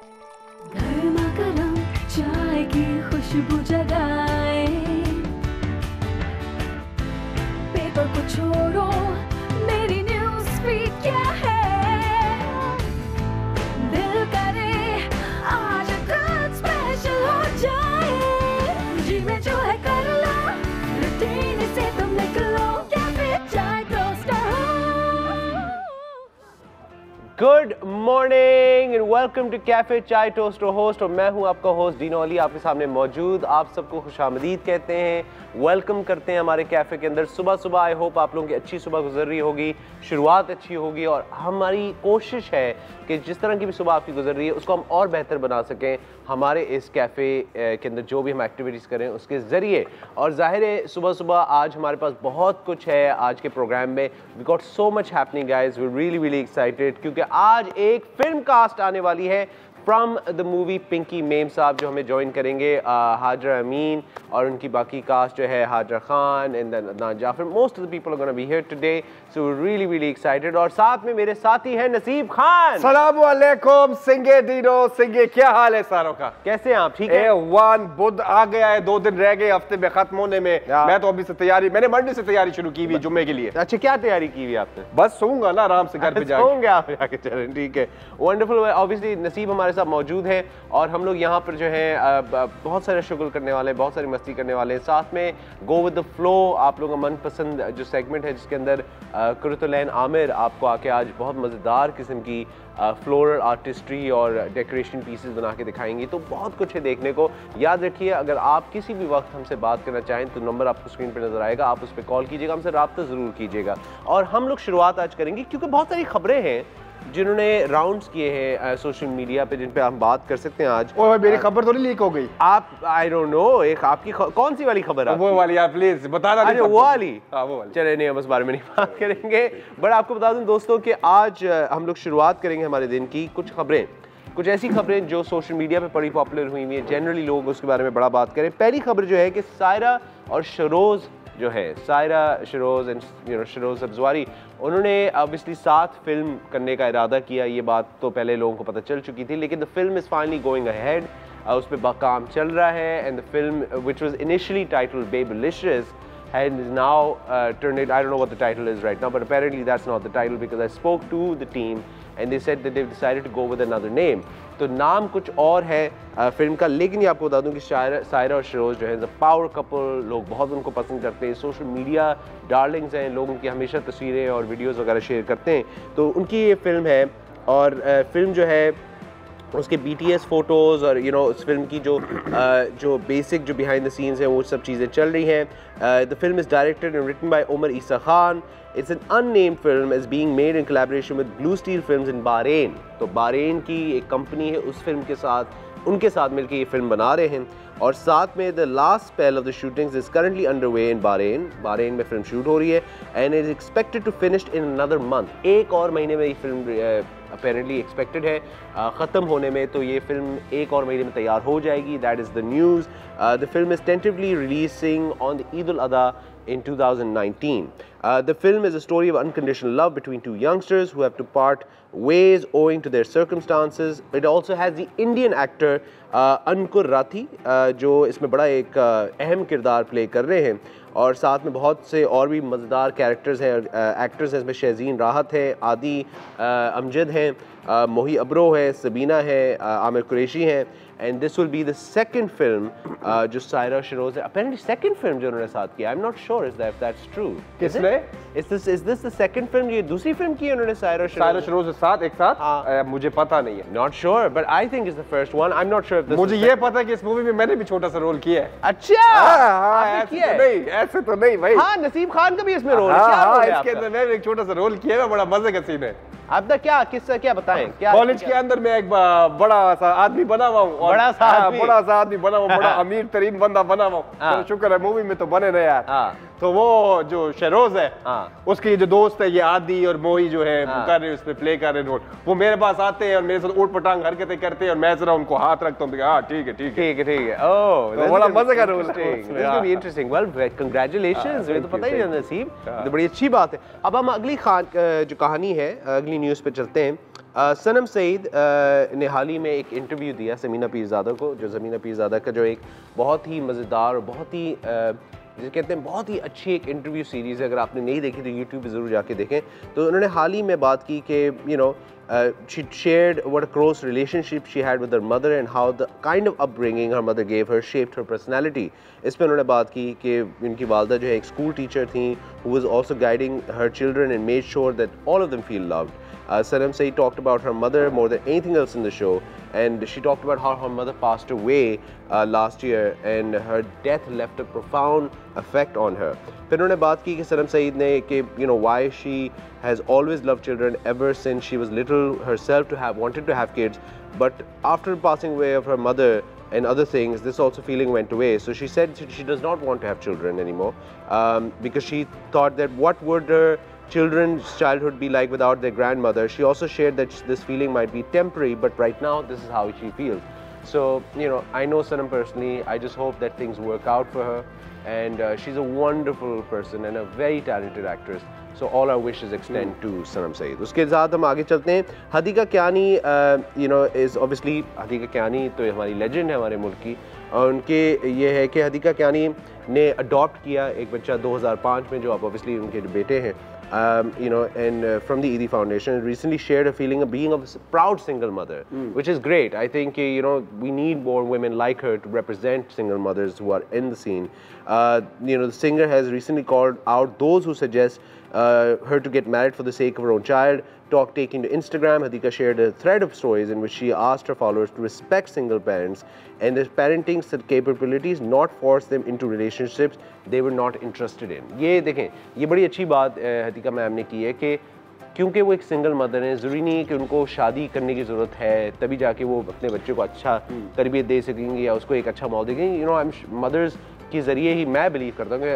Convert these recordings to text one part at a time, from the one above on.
गर्मा गर्म चाय की खुशबू जगाए, पेपर को छोड़ो, मेरी न्यूज़ फीड क्या है, दिल करे आज कुछ स्पेशल हो जाए, जी में जो है कर लो, रूटीन से तुम निकलो, cafe chai toaster. Good morning and welcome to cafe chai toaster host. और मैं हूं आपका होस्ट डीनो अली, आपके सामने मौजूद। आप सबको खुशामदीद कहते हैं, वेलकम करते हैं हमारे कैफ़े के अंदर। सुबह सुबह आई होप आप लोगों की अच्छी सुबह गुजर रही होगी, शुरुआत अच्छी होगी। और हमारी कोशिश है कि जिस तरह की भी सुबह आपकी गुजर रही है उसको हम और बेहतर बना सकें हमारे इस कैफ़े के अंदर, जो भी हम एक्टिविटीज़ करें उसके ज़रिए। और ज़ाहिर है सुबह सुबह आज हमारे पास बहुत कुछ है आज के प्रोग्राम में। We got so much happening guys, we really excited, क्योंकि आज एक फिल्म कास्ट आने वाली है from the movie Pinky Memsaab, जो हमें ज्वाइन करेंगे। हाजरा अमीन और उनकी बाकी कास्ट जो है, Hajra Khan and Adnan Jaffar, most of the people are gonna be here today, so we really excited. और साथ में मेरे साथी हैं नसीब खान। सलामु अलैकुम सिंगे डीनो सिंगे, क्या हाल है सारों का? कैसे हैं आप? ठीक है। वन बुध आ गया है, 2 दिन रह गए हफ्ते में खत्म होने में। मैं तो अभी से तैयारी, मैंने मंडे से तैयारी शुरू की हुई जुम्मे के लिए। अच्छा, क्या तैयारी की हुई आपने? बस सोऊंगा ना आराम से घर पे जाके। सोऊंगे आप जाके, चलें ठीक है, वंडरफुल। ऑब्वियसली नसीब हमारे साथ मौजूद है और हम लोग यहाँ पर जो है बहुत सारे शुगल करने वाले हैं, बहुत सारी मस्ती करने वाले हैं। साथ में गो विद द फ्लो, आप लोगों का मनपसंद जो सेगमेंट है जिसके अंदर कुरतुलैन आमिर आपको आके आज बहुत मज़ेदार किस्म की फ्लोरल आर्टिस्ट्री और डेकोरेशन पीसेस बना के दिखाएंगी। तो बहुत कुछ है देखने को। याद रखिए, अगर आप किसी भी वक्त हमसे बात करना चाहें तो नंबर आपको स्क्रीन पर नजर आएगा, आप उस पर कॉल कीजिएगा, हमसे रब्ता ज़रूर कीजिएगा। और हम लोग शुरुआत आज करेंगे क्योंकि बहुत सारी खबरें हैं जिन्होंने राउंड्स किए हैं सोशल मीडिया पे, जिन पे हम बात कर सकते हैं आज। ओए मेरी खबर तो नहीं लीक हो गई? आप आई डोंट नो, एक आपकी कौन सी वाली खबर है? वो वाली यार प्लीज बताना। अरे वो वाली? हाँ वो वाली। चले नहीं, हम उस बारे में नहीं बात करेंगे। बट आपको बता दूं दोस्तों कि आज हम लोग शुरुआत करेंगे हमारे दिन की कुछ खबरें, कुछ ऐसी खबरें जो सोशल मीडिया पे बड़ी पॉपुलर हुई है, जनरली लोग उसके बारे में बड़ा बात करें। पहली खबर जो है कि सायरा और शरोज जो है, सायरा शरोज एंड शरोज सब्जवारी, उन्होंने ऑब्वियसली साथ फिल्म करने का इरादा किया। ये बात तो पहले लोगों को पता चल चुकी थी, लेकिन the film is finally going ahead. उस पर काम चल रहा है। And the film which was initially titled babelicious and is now turned it, I don't know what the title is right now, but apparently that's not the title because I spoke to the team and they said that they've decided to go with another name. तो नाम कुछ और है film का, लेकिन ये आपको बता दूं कि सायरा और शरोज जो है द पावर कपल, लोग बहुत उनको पसंद करते हैं, सोशल मीडिया डार्लिंग्स हैं, लोग उनकी हमेशा तस्वीरें और वीडियोस वगैरह शेयर करते हैं। तो उनकी ये फिल्म है और फिल्म जो है उसके BTS फोटोज़ और उस फिल्म की जो बेसिक जो बिहाइंड द सीन्स हैं वो सब चीज़ें चल रही हैं। The film is directed and written by Umar Isa Khan. It's an unnamed film, is being made in collaboration with blue steel films in Bahrain. तो बहरीन की एक कंपनी है, उस फिल्म के साथ उनके साथ मिलकर ये फिल्म बना रहे हैं। और साथ में the last spell of the shootings is currently underway in Bahrain में फिल्म शूट हो रही है and is expected to finish in another month. एक और महीने में ये फिल्म अपेरेंटली एक्सपेक्टेड है ख़त्म होने में। तो ये फिल्म एक और महीने में तैयार हो जाएगी, that is the news. The film is tentatively releasing on the Eid ul Adha in 2019. The film is a story of unconditional love between two youngsters who have to part ways owing to their circumstances. It also has the Indian actor Ankur Rathi, जो इसमें बड़ा एक अहम किरदार play कर रहे हैं। और साथ में बहुत से और भी मज़ेदार कैरेक्टर्स हैं, एक्टर्स हैं। इसमें शहजीन राहत है, आदि अमजद हैं, मोही अब्रो है, सबीना है, आमिर कुरैशी हैं। And this will be the second film जो सायरा शरोज है, अपेरेंटली सेकंड फिल्म जो उन्होंने साथ किया। I am not sure is that's true. किसने? Is this the second film? ये दूसरी फिल्म की है उन्होंने सायरा शरोज के साथ एक साथ? हाँ। मुझे पता नहीं है, not sure, but I think is the first one. I am not sure. मुझे ये पता है कि इस मूवी में मैंने भी छोटा सा रोल किया है। अच्छा, ऐसे तो नहीं भाई। हाँ, नसीब खान का भी इसमें रोल है। इसके अंदर मैं एक छोटा सा रोल किया है, बड़ा मजे का सीन है। आपका क्या किस्सा, क्या बताएं? क्या कॉलेज के अंदर मैं एक बड़ा सा आदमी बना हुआ हूँ। बड़ा सा आदमी बना हुआ, बड़ा अमीर तरीन बंदा बना हुआ हूँ। शुक्र है मूवी में तो बने ना यार। तो वो जो शहरोज है हाँ। उसके जो दोस्त है ये आदि और मोही जो है वो हाँ। कर रहे हैं, उसमें प्ले कर रहे हैं रोल। वो मेरे पास आते हैं और मेरे साथ ऊट पटांग हरकतें करते हैं और मैं जरा उनको हाथ रखता हूँ, हाँ ठीक है ठीक है। ठीक है ओह तो बड़ा मजे का रोल है उसमें, इंटरेस्टिंग। वेल कंग्रेचुलेशंस, मुझे तो पता ही नहीं था नसीब, तो बड़ी अच्छी बात है। अब हम अगली जो कहानी है, अगली न्यूज़ पे चलते हैं। सनम सईद ने हाल ही में एक इंटरव्यू दिया समीना पीरज़ादा को, जो समीना पीरज़ादा का जो एक बहुत ही मज़ेदार और बहुत ही जिसे कहते हैं बहुत ही अच्छी एक इंटरव्यू सीरीज़ है। अगर आपने नहीं देखी तो यूट्यूब पे ज़रूर जाके देखें। तो उन्होंने हाल ही में बात की कि she shared what a close relationship she had with her mother and how the kind of upbringing her mother gave her shaped her personality. इस पर उन्होंने बात की कि उनकी वालदा जो है एक स्कूल टीचर थी, who was also guiding her children and made sure that all of them feel loved. Sanam Saeed talked about her mother more than anything else in the show, and she talked about how her mother passed away last year and her death left a profound effect on her. फिर उन्होंने बात की कि सनम सईद ने कि why she has always loved children ever since she was little herself to have wanted to have kids, but after passing away of her mother and other things, this also feeling went away. So she said she does not want to have children anymore because she thought that what would her children's childhood be like without their grandmother. She also shared that this feeling might be temporary, but right now this is how she feels. So I know Sanam personally. I just hope that things work out for her, and she's a wonderful person and a very talented actress. So all our wishes extend to Sanam Saeed. उसके साथ हम आगे चलते हैं। Hadika Kiani is obviously Hadika Kiani तो हमारी legend है हमारे मुल्क की, और उनके ये है कि हदीका कियानी ने अडॉप्ट किया एक बच्चा 2005 में, जो आप obviously उनके बेटे हैं। And from the Eidi Foundation, recently shared a feeling of being a proud single mother, which is great. I think we need more women like her to represent single mothers who are in the scene. The singer has recently called out those who suggest her to get married for the sake of her own child. Taking to Instagram, Hadiqa shared a thread of stories in which she asked her followers to respect single parents and their parenting capabilities, not force them into relationships they were not interested in. ये देखें, ये बड़ी अच्छी बात Hadika ma'am ने की है कि क्योंकि वो एक सिंगल मदर हैं, ज़रूरी नहीं है कि उनको शादी करने की ज़रूरत है तभी जाके वो अपने बच्चे को अच्छा तरबियत दे सकेंगे या उसको एक अच्छा मौका देंगे। मदर्स के ज़रिए ही मैं बिलीव करता हूँ कि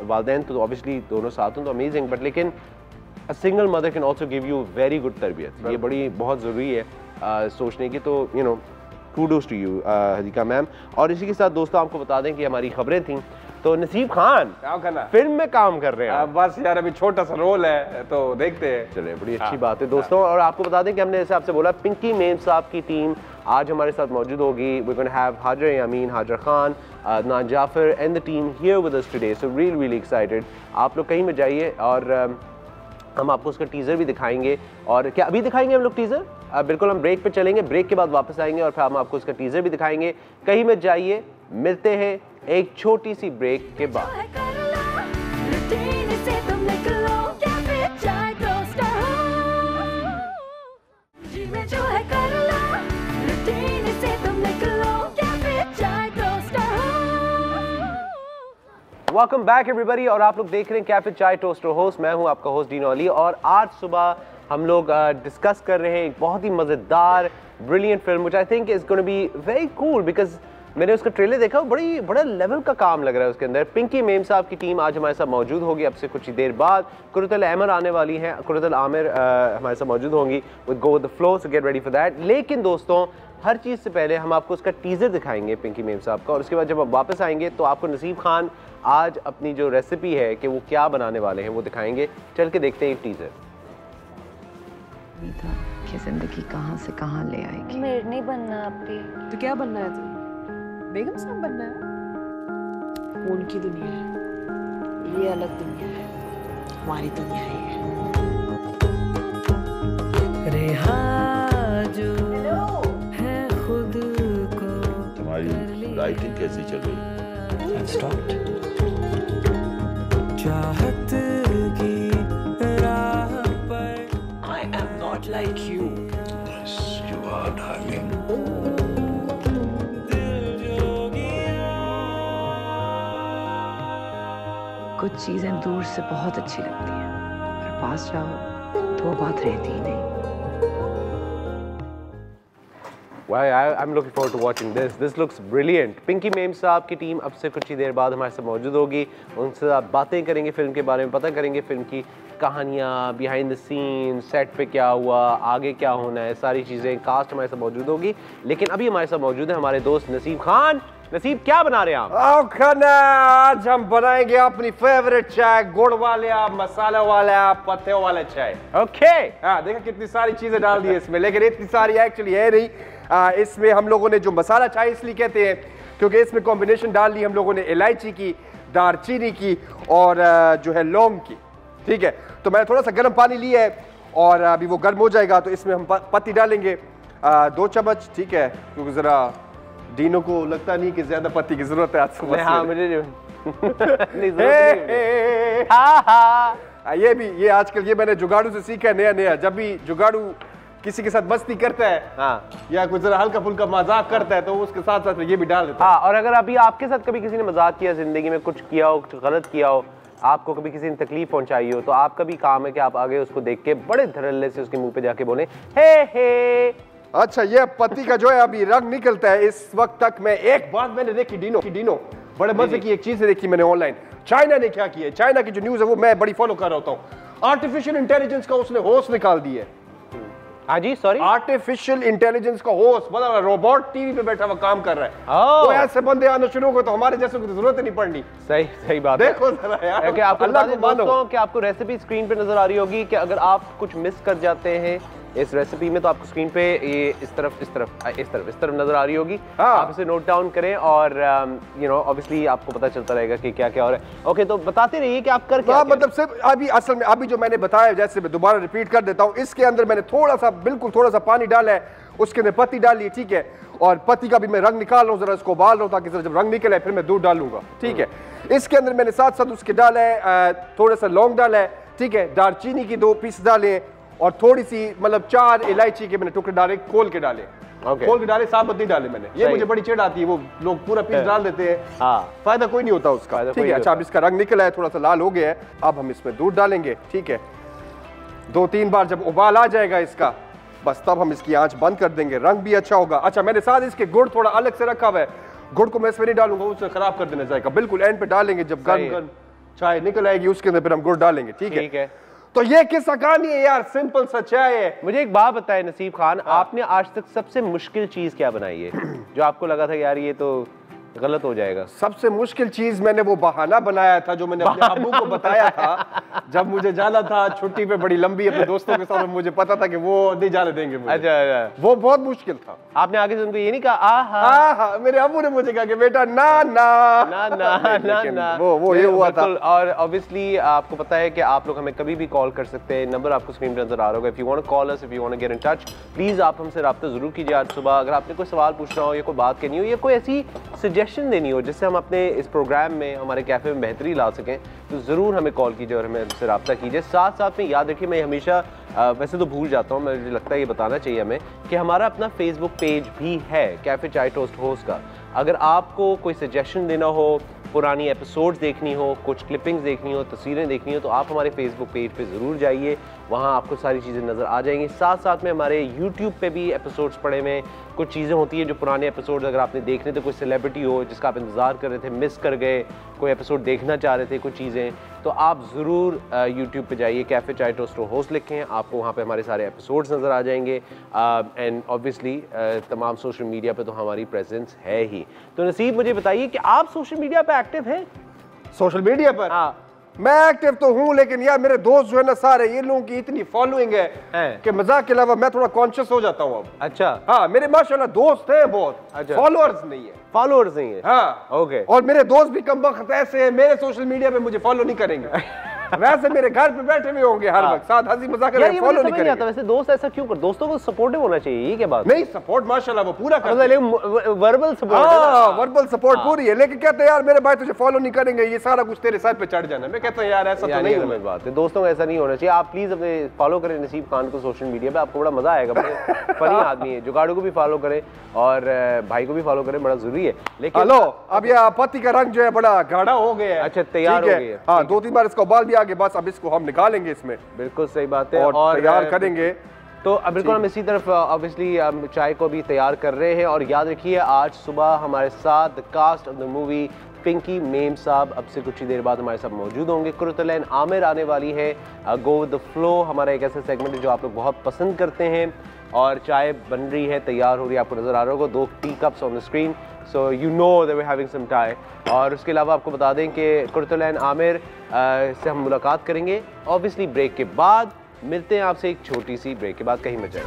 वालदैन तो ऑब्वियसली दोनों साथ हों तो अमेजिंग, बट लेकिन a single mother can also give you very good तरबियत। ये बड़ी बहुत ज़रूरी है सोचने की। तो kudos to you Hadika ma'am. और इसी के साथ दोस्तों आपको बता दें कि हमारी खबरें थीं, तो नसीब खान क्या करना फिल्म में काम कर रहे हैं। बस यार अभी छोटा सा रोल है तो देखते हैं। चलिए बड़ी अच्छी बात है दोस्तों। और आपको बता दें कि हमने जैसे आपसे बोला पिंकी मेम साहब की टीम आज हमारे साथ मौजूद होगी। We gonna have Hajra Yamin, Hajra Khan, Adnan Jaffar and the team here with us today. So really excited. आप लोग कहीं में जाइए और हम आपको उसका टीज़र भी दिखाएंगे। और क्या अभी दिखाएंगे हम लोग टीज़र? बिल्कुल, हम ब्रेक पे चलेंगे, ब्रेक के बाद वापस आएंगे और फिर हम आपको उसका टीज़र भी दिखाएंगे। कहीं मत जाइए, मिलते हैं एक छोटी सी ब्रेक के बाद। वेलकम बैक एवरीबॉडी, और आप लोग देख रहे हैं कैफे चाय टोस्टर होस्ट। मैं हूं आपका होस्ट डीनो अली, और आज सुबह हम लोग डिस्कस कर रहे हैं एक बहुत ही मज़ेदार brilliant film which I think is gonna be very cool because मैंने उसका ट्रेलर देखा, बड़ा लेवल का काम लग रहा है उसके अंदर। पिंकी मेम साहब की टीम आज हमारे साथ मौजूद होगी अब से कुछ ही देर बाद। कुरतल आमिर आने वाली हैं, कुरतल आमिर हमारे साथ मौजूद होंगी with go with the flow, so get ready for that. लेकिन दोस्तों हर चीज़ से पहले हम आपको उसका टीज़र दिखाएंगे पिंकी मेम साहब का, और उसके बाद जब हम वापस आएंगे तो आपको नसीब खान आज अपनी जो रेसिपी है कि वो क्या बनाने वाले हैं वो दिखाएंगे। चल के देखते हैं टीज़र। था कि जिंदगी कहाँ से कहाँ ले आएगी। मेरे नहीं बनना आपकी। तो क्या बनना है तुम? बेगम साहब बनना है? वो उनकी दुनिया है, ये अलग दुनिया है, हमारी दुनिया ही है। रेहा जो है खुद को। तुम्हारी राइटिंग कैसी चल रही? चाहत की राह पर I am not like you. Yes, you are, darling. कुछ चीजें दूर से बहुत अच्छी लगती हैं, पर पास जाओ तो वो बात रहती ही नहीं। Why I'm looking forward to watching this. This looks brilliant. Pinky Memsaab की टीम अब से कुछ ही देर बाद हमारे साथ मौजूद होगी. उनसे आप बातें करेंगे फिल्म के बारे में, पता करेंगे फिल्म की कहानियाँ, बिहाइंड द सीन, सेट पे क्या हुआ, आगे क्या होना है, सारी चीज़ें. कास्ट हमारे साथ मौजूद होगी. लेकिन अभी हमारे साथ मौजूद है हमारे दोस्त नसीब खान. नसीब, क्या बना रहे हैं आप? आओ खाना, आज हम बनाएंगे अपनी फेवरेट चाय, गुड़ वाले, मसाला वाला, पत्ते वाला चाय. ओके. हाँ, देखा कितनी सारी चीजें डाल दी है इसमें, लेकिन इतनी सारी एक्चुअली है नहीं. इसमें हम लोगों ने जो मसाला चाय इसलिए कहते हैं क्योंकि इसमें कॉम्बिनेशन डाल दी हम लोगों ने इलायची की, दालचीनी की और जो है लौंग की. ठीक है, तो मैंने थोड़ा सा गर्म पानी लिया है और अभी वो गर्म हो जाएगा तो इसमें हम पत्ती डालेंगे 2 चम्मच. ठीक है, क्योंकि जरा डीनो को लगता नहीं कि ज्यादा पत्ती की जरूरत है आज सुबह. हाँ, मुझे ये आजकल ये मैंने जुगाड़ू से सीखा है नया. जब भी जुगाड़ू किसी के साथ मस्ती करता है, हाँ, या कुछ जरा हल्का फुल्का मजाक करता है तो उसके साथ साथ ये भी डाल देता है. हाँ, और अगर अभी आपके साथ कभी किसी ने मजाक किया, जिंदगी में कुछ किया हो, कुछ गलत किया हो, आपको कभी किसी ने तकलीफ पहुंचाई हो, तो आपका भी काम है कि आप आगे उसको देख के बड़े धड़ल्ले से उसके मुंह पे जाके बोले हे. अच्छा, ये पत्ती का जो है अभी रंग निकलता है. इस वक्त तक मैं एक बात मैंने देखी डीनो बड़े मजे की एक चीज देखी मैंने ऑनलाइन. चाइना ने क्या किया, चाइना की जो न्यूज है वो मैं बड़ी फॉलो कर रहा होता हूँ. आर्टिफिशियल इंटेलिजेंस का उसने होस्ट निकाल दी है. हाँ जी, सॉरी, आर्टिफिशियल इंटेलिजेंस का होस्ट, मतलब रोबोट टीवी पे बैठा हुआ काम कर रहा है. तो ऐसे बंदे आना शुरू हो गए तो हमारे जैसे को जरूरत ही नहीं पड़नी. सही बात. देखो जरा यार, कि आपको बता दें दोस्तों कि आपको रेसिपी स्क्रीन पे नजर आ रही होगी कि अगर आप कुछ मिस कर जाते हैं इस रेसिपी में तो आपको स्क्रीन पे ये इस तरफ नजर आ रही होगी. आप इसे नोट डाउन करें और यू नो ऑब्वियसली आपको पता चलता रहेगा कि क्या क्या हो रहा है. ओके, तो बताते रहिए कि आप कर क्या. मतलब सिर्फ अभी असल में अभी जो मैंने बताया, जैसे मैं दोबारा रिपीट कर देता हूँ, इसके अंदर मैंने बिल्कुल थोड़ा सा पानी डाला है, उसके अंदर पत्ती डाली है. ठीक है, और पत्ती का भी मैं रंग निकाल रहा हूँ, जरा इसको उबाल रहा हूँ ताकि जब रंग निकले फिर मैं दूध डालूंगा. ठीक है, इसके अंदर मैंने साथ साथ उसके डाला है थोड़ा सा लौंग डाला है. ठीक है, दालचीनी की 2 पीस डाले और थोड़ी सी मतलब 4 इलायची के मैंने टुकड़े डाले, खोल के डाले. खोल के डाले, साबुत नहीं डाले मैंने. ये मुझे बड़ी चिढ़ आती है, वो लोग पूरा पीस डाल देते हैं. फायदा कोई नहीं होता उसका. ठीक है, अच्छा, अब इसका रंग निकला है, थोड़ा सा लाल हो गया है. अब हम इसमें दूध डालेंगे. ठीक है, 2-3 बार जब उबाल आ जाएगा इसका, बस तब हम इसकी आंच बंद कर देंगे. रंग भी अच्छा होगा. अच्छा, मैंने साथ इसके गुड़ थोड़ा अलग से रखा हुआ है. गुड़ को मैं इसमें नहीं डालूंगा, उससे खराब कर देना जाएगा. बिल्कुल एंड पे डालेंगे जब गर्म चाय निकल आएगी, उसके अंदर फिर हम गुड़ डालेंगे. ठीक है, तो ये किस्सा कहानी है यार, सिंपल सा चाय है. मुझे एक बात बताए नसीब खान, आपने आज तक सबसे मुश्किल चीज क्या बनाई है जो आपको लगा था यार ये तो गलत हो जाएगा? सबसे मुश्किल चीज मैंने वो बहाना बनाया था जो मैंने अपने अब्बू को बताया था जब मुझे जाना था छुट्टी पे बड़ी लंबी अपने दोस्तों के साथ. मुझे पता था कि वो नहीं जाने देंगे मुझे. अच्छा, वो बहुत मुश्किल था. आपने आगे से उनको ये नहीं कहा? मेरे अब्बू ने मुझे कहा कि बेटा ना वो ये हुआ था. और ऑब्वियसली आपको पता है कि आप लोग हमें कभी भी कॉल कर सकते हैं. नंबर आपको स्क्रीन पर नजर आ रहा होगा. If you want to call us, if you want to get in touch, please आप हमसे राब्ता जरूर कीजिए आज सुबह. अगर आपने कोई सवाल पूछना हो या कोई बात करनी हो या कोई ऐसी सजेशन देनी हो जिससे हम अपने इस प्रोग्राम में, हमारे कैफे में बेहतरी ला सकें, तो ज़रूर हमें कॉल कीजिए और हमें हमसे रब्ता कीजिए. साथ साथ में याद रखिए, मैं हमेशा वैसे तो भूल जाता हूँ, मुझे लगता है ये बताना चाहिए हमें कि हमारा अपना फेसबुक पेज भी है कैफ़े चाय टोस्ट होस्ट का. अगर आपको कोई सजेशन देना हो, पुरानी एपिसोड्स देखनी हो, कुछ क्लिपिंग्स देखनी हो, तस्वीरें देखनी हो, तो आप हमारे फेसबुक पेज पे ज़रूर जाइए. वहाँ आपको सारी चीज़ें नज़र आ जाएंगी. साथ साथ में हमारे यूट्यूब पे भी एपिसोड्स पड़े हुए हैं. कुछ चीज़ें होती हैं जो पुराने एपिसोड्स अगर आपने देखने थे, कोई सेलिब्रिटी हो जिसका आप इंतज़ार कर रहे थे, मिस कर गए, कोई एपिसोड देखना चाह रहे थे, कुछ चीज़ें, तो आप ज़रूर यूट्यूब पे जाइए, कैफ़े चाय टोस्ट होस्ट लिखें, आपको वहाँ पे हमारे सारे एपिसोड्स नज़र आ जाएंगे. एंड ऑब्वियसली तमाम सोशल मीडिया पे तो हमारी प्रेजेंस है ही. तो नसीब, मुझे बताइए कि आप सोशल मीडिया पे एक्टिव हैं? सोशल मीडिया पर? हाँ, मैं एक्टिव तो हूँ, लेकिन यार मेरे दोस्त जो है ना सारे, ये लोगों की इतनी फॉलोइंग है कि मजाक के अलावा मैं थोड़ा कॉन्शियस हो जाता हूँ अब. अच्छा. हाँ, मेरे माशाल्लाह दोस्त हैं बहुत. अच्छा. फॉलोअर्स नहीं है. फॉलोअर्स नहीं है? हाँ. ओके. और मेरे दोस्त भी कम वक्त ऐसे हैं, मेरे सोशल मीडिया पे मुझे फॉलो नहीं करेंगे. वैसे मेरे घर पे बैठे हुए होंगे हर वक्त, साथ हंसी मजाक करके फॉलो नहीं करेंगे. वैसे दोस्त ऐसा क्यों कर? दोस्तों को सपोर्टिव होना चाहिए, ये क्या बात? नहीं, सपोर्ट माशाल्लाह वो पूरा करते हैं. Verbal support. हाँ, वर्बल सपोर्ट पूरी है, लेकिन कहते हैं यार मेरे भाई तुझे फॉलो नहीं करेंगे, ये सारा कुछ तेरे सर पे चढ़ जाना. मैं कहता हूं यार ऐसा तो नहीं है. बात है, दोस्तों को ऐसा नहीं होना चाहिए. आप प्लीज अपने फॉलो करें नसीब खान को सोशल मीडिया पे, आपको बड़ा मजा आएगा. बड़े फनी आदमी है. जुगाड़ू को भी फॉलो करें और भाई को भी फॉलो करें, बड़ा जरूरी है. लेकिन हेलो, अब ये पत्ती का रंग जो है बड़ा गाढ़ा हो गया है. अच्छा, तैयार हो गया. हाँ, 2-3 बार इसको उबाल भी आ गया, बस अब इसको हम निकालेंगे इसमें. बिल्कुल सही बात है. और तैयार करेंगे तो अब बिल्कुल हम इसी तरफ ऑब्वियसली चाय को भी तैयार कर रहे हैं। और याद रखिए आज सुबह हमारे साथ the cast of the movie Pinky Memsaab अब से कुछ ही देर बाद हमारे साथ मौजूद होंगे। कुर्तुलैन आमिर आने वाली है। गो विद द फ्लो हमारा एक ऐसा सेगमेंट है जो आप लोग बहुत पसंद करते हैं। और चाय बन रही है, तैयार हो रही है, आपको नज़र आ रहा होगा 2 tea cups on the screen, so you know that we are having some chai. और उसके अलावा आपको बता दें कि कुर्तुलैन आमिर से हम मुलाकात करेंगे ऑब्वियसली ब्रेक के बाद। मिलते हैं आपसे एक छोटी सी ब्रेक के बाद, कहीं मत जाए।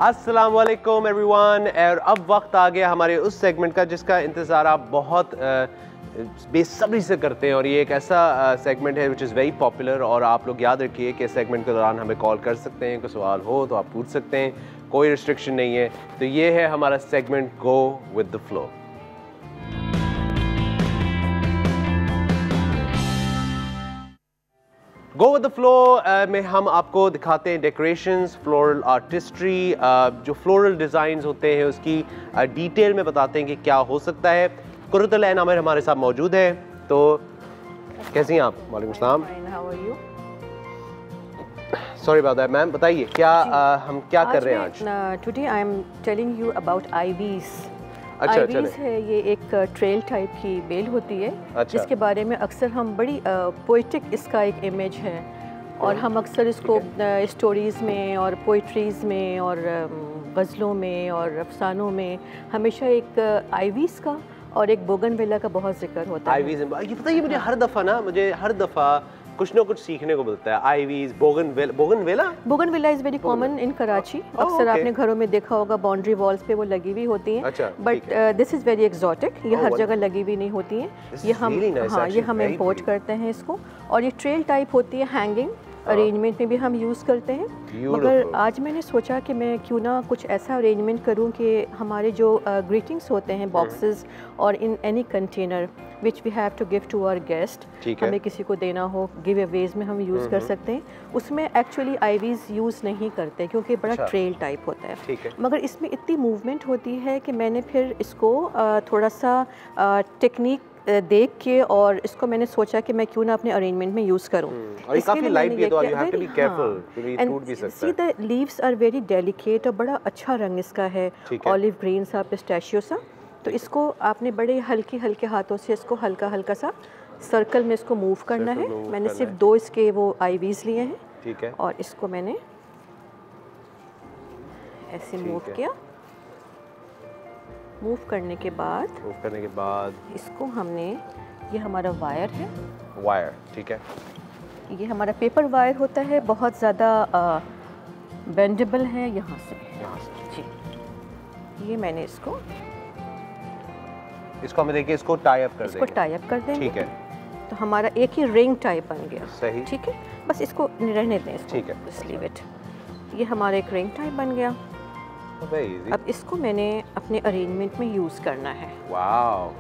अस्सलाम वालेकुम एवरीवन। और अब वक्त आ गया हमारे उस सेगमेंट का जिसका इंतज़ार आप बहुत बेसब्री से करते हैं। और ये एक ऐसा सेगमेंट है विच इज़ वेरी पॉपुलर। और आप लोग याद रखिए कि सेगमेंट के दौरान हमें कॉल कर सकते हैं, कोई सवाल हो तो आप पूछ सकते हैं, कोई रिस्ट्रिक्शन नहीं है। तो ये है हमारा segment go with the flow. Go with the flow में हम आपको दिखाते हैं डेकोरेशंस, फ्लोरल आर्टिस्ट्री, जो फ्लोरल डिज़ाइंस होते हैं उसकी डिटेल में बताते हैं कि क्या हो सकता है। कुर्तुलैन आमिर हमारे साथ मौजूद है। तो कैसी हैं आप? वालेकुम सलाम। सॉरी अबाउट दैट मैम, बताइए क्या हम क्या कर रहे हैं आज? Today I am telling you about IVs. अच्छा, आईवीज है, ये एक ट्रेल टाइप की बेल होती है। अच्छा। जिसके बारे में अक्सर हम बड़ी पोइटिक इसका एक इमेज है और हम अक्सर इसको स्टोरीज़ में और पोइट्रीज़ में और गज़लों में और अफसानों में हमेशा एक आईवीज़ का और एक बोगनविला का बहुत जिक्र होता है। आईवीज, ये पता है मुझे हर दफ़ा कुछ ना कुछ सीखने को मिलता है। IVs, bougainvillea is very common in Karachi. अक्सर आपने घरों में देखा होगा, बाउंड्री वॉल्स पे वो लगी हुई होती हैं। अच्छा, but this is very exotic. ये हर जगह लगी हुई नहीं होती हैं। ये हम ये हम इम्पोर्ट करते हैं इसको। और ये ट्रेल टाइप होती है, हैंगिंग अरेंजमेंट में भी हम यूज़ करते हैं। मगर आज मैंने सोचा कि मैं क्यों ना कुछ ऐसा अरेंजमेंट करूं कि हमारे जो ग्रीटिंग्स होते हैं बॉक्सेस और in any container which we have to give to our guest, हमें किसी को देना हो, गिव अवेज में हम यूज़ कर सकते हैं। उसमें एक्चुअली आईवीज़ यूज़ नहीं करते क्योंकि बड़ा ट्रेल टाइप होता है। मगर इसमें इतनी मूवमेंट होती है कि मैंने फिर इसको थोड़ा सा टेक्निक देख के और इसको मैंने सोचा कि मैं क्यों ना अपने अरेंजमेंट में यूज़ करूं। और ये काफी लाइट भी है तो you have to be careful क्योंकि टूट भी सकता है। See the leaves are very delicate और बड़ा अच्छा रंग इसका है, ऑलिव ग्रीन सा, पिस्ताशियो सा। तो इसको आपने बड़े हल्के हल्के हाथों से इसको हल्का हल्का सा सर्कल में इसको मूव करना है। मैंने सिर्फ 2 इसके वो आईवीज़ लिए हैं। ठीक है। और इसको मैंने ऐसे मूव किया। मूव करने के बाद इसको हमने, ये हमारा वायर है, ठीक है। ये हमारा पेपर वायर होता है, बहुत ज़्यादा बेंडेबल है। यहाँ से जी, ये मैंने इसको हमें देखिए इसको टाई अप कर देंगे। ठीक है। तो हमारा एक ही रिंग टाइप बन गया। सही। ठीक है, बस इसको रहने दें इसको। ठीक है, बस लीव इट। ये हमारा एक रिंग टाइप बन गया। अब इसको मैंने अपने अरेंजमेंट में यूज़ करना है। वाओ।